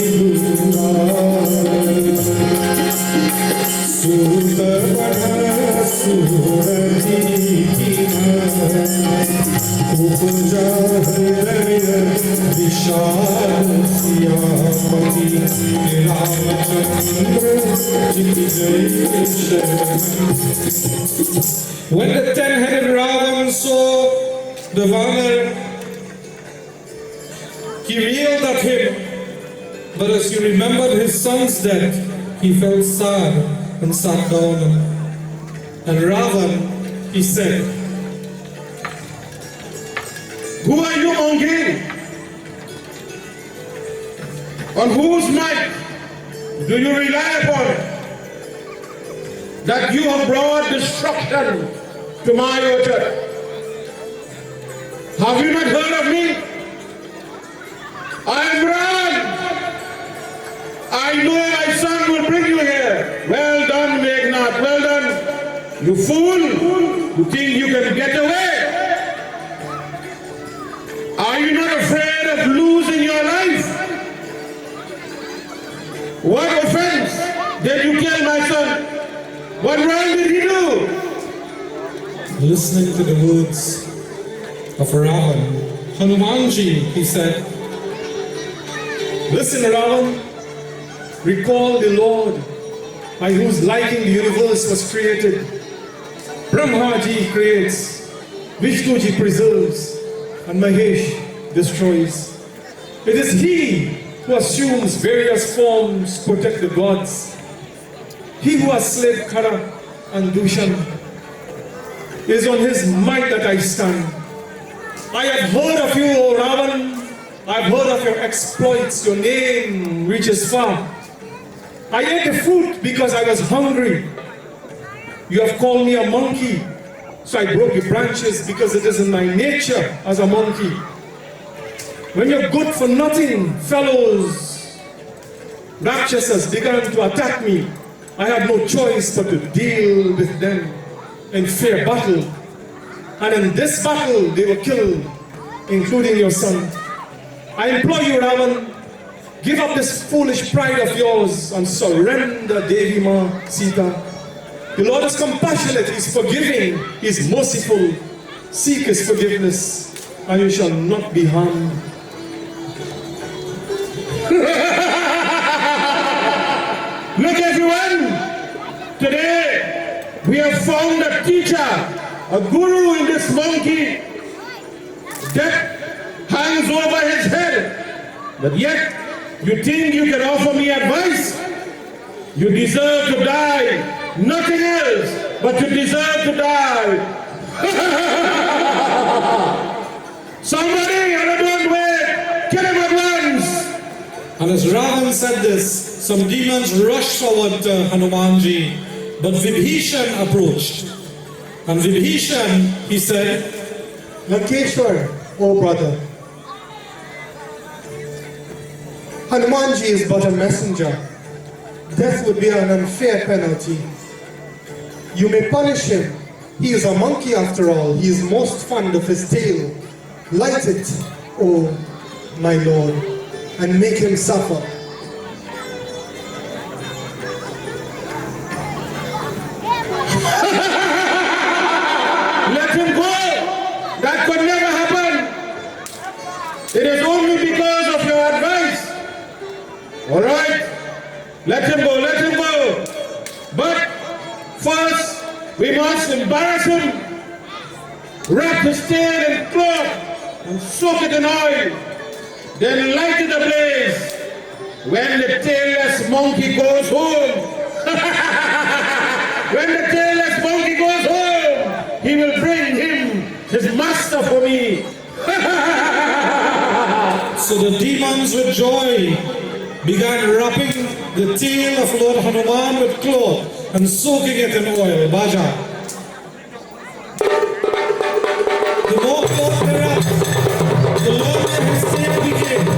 dura sudha badha surati upja hridaya vishal siyamati ramachandra jai sharan. When the 10-headed Ravana saw the Ravana, he railed at him, but as he remembered his son's death, he felt sad and sat down. And Ravana, he said, who are you, monkey? On whose might do you rely upon, that you have brought destruction to my orchard? Have you not heard of me? I am Ram. I know my son will bring you here. Well done, Meghnad, well done. You fool, you think you can get away? Are you not afraid of losing your life? What offense did you kill my son? What wrong did he do? Listening to the words of Ravana, Hanumanji, he said, listen, Ravana, recall the Lord by whose liking the universe was created. Brahmaji creates, Vishnuji preserves, and Mahesh destroys. It is he who assumes various forms to protect the gods. He who has slayed Kara and Dushan. It is on his might that I stand. I have heard of you, O Ravan. I have heard of your exploits. Your name reaches far. I ate the fruit because I was hungry. You have called me a monkey, so I broke the branches because it is in my nature as a monkey. When your good for nothing fellows, Rakshasas, began to attack me, I had no choice but to deal with them in fair battle. And in this battle, they were killed, including your son. I implore you, Ravan, give up this foolish pride of yours and surrender Devi Ma, Sita. The Lord is compassionate, He is forgiving, He is merciful. Seek His forgiveness, and you shall not be harmed. Look, everyone, today we have found a teacher, a guru in this monkey. Death hangs over his head, but yet you think you can offer me advice? You deserve to die. Nothing else but you deserve to die. Somebody, don't wait, kill him at once. And as Ravan said this, some demons rushed forward to Hanumanji, but Vibhishana approached. And Vibhishana, he said, Lankeshwar, oh brother, Hanumanji is but a messenger. Death would be an unfair penalty. You may punish him. He is a monkey after all. He is most fond of his tail. Light it, oh my lord, and make him suffer. All right? Let him go, let him go. But first, we must embarrass him, wrap his tail in cloth and soak it in oil, then light it ablaze. When the tailless monkey goes home, when the tailless monkey goes home, he will bring him his master for me. So the demons with joy began wrapping the tail of Lord Hanuman with cloth and soaking it in oil. Baja. The more cloth they wrapped, the longer his tail became.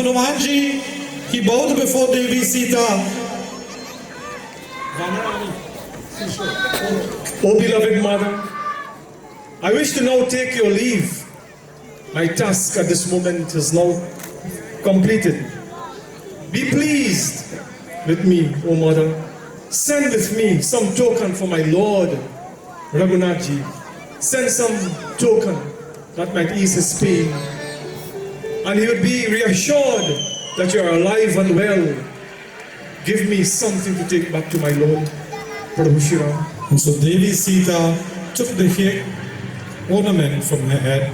Hanumanji, he bowed before Devi Sita. O beloved mother, I wish to now take your leave. My task at this moment is now completed. Be pleased with me, O mother. Send with me some token for my Lord Raghunathji. Send some token that might ease his pain. And he would be reassured that you are alive and well. Give me something to take back to my Lord, Prabhu Shri Ram. And so Devi Sita took the hair ornament from her head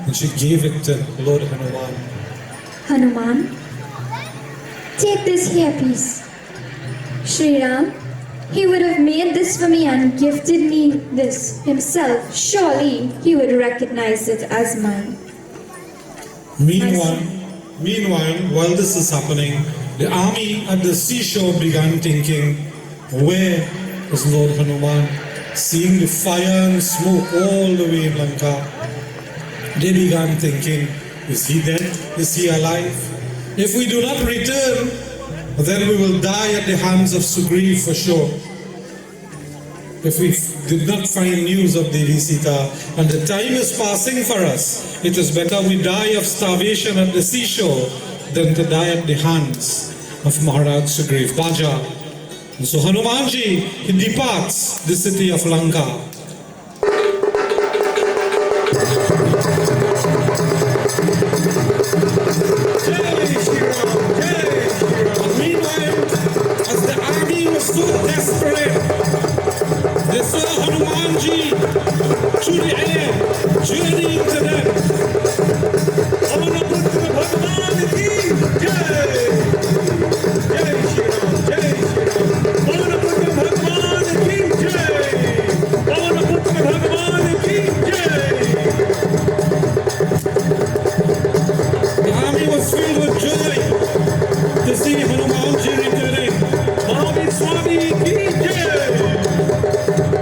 and she gave it to Lord Hanuman. Hanuman, take this hairpiece. Sri Ram, he would have made this for me and gifted me this himself. Surely he would recognize it as mine. Meanwhile, while this is happening, the army at the seashore began thinking, where is Lord Hanuman? Seeing the fire and smoke all the way in Lanka, they began thinking, is he dead? Is he alive? If we do not return, then we will die at the hands of Sugriva for sure. If we did not find news of Devi Sita and the time is passing for us, it is better we die of starvation at the seashore than to die at the hands of Maharaj Sugriva. Baja. And so Hanumanji, he departs the city of Lanka. As the army was so desperate, they saw Hanumanji through the air, journeying to them. The army was filled with joy to see Hanumanji returning. Mahavir Swami ki jai!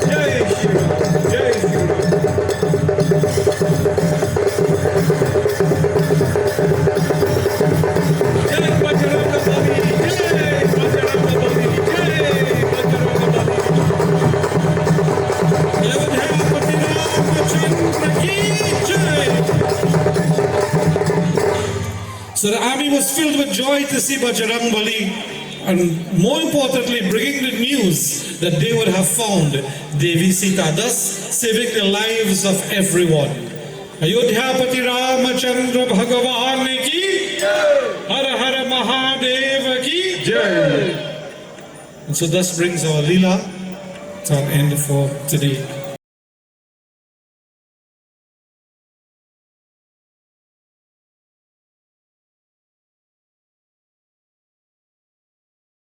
Jai Shri Ram, Jai Shri Jai Bajranga Bali, Jai Bajranga Bali, Jai Bajranga Bali. Ayodhya-pati Ramachandra ki jai! So the army was filled with joy to see Bajrang Bali, and more importantly, bringing the news that they would have found Devi Sita, thus saving the lives of everyone. Ayodhya-pati Ramachandra Bhagavan ki Har Har Mahadev ki Jai. And so thus brings our Leela to an end for today.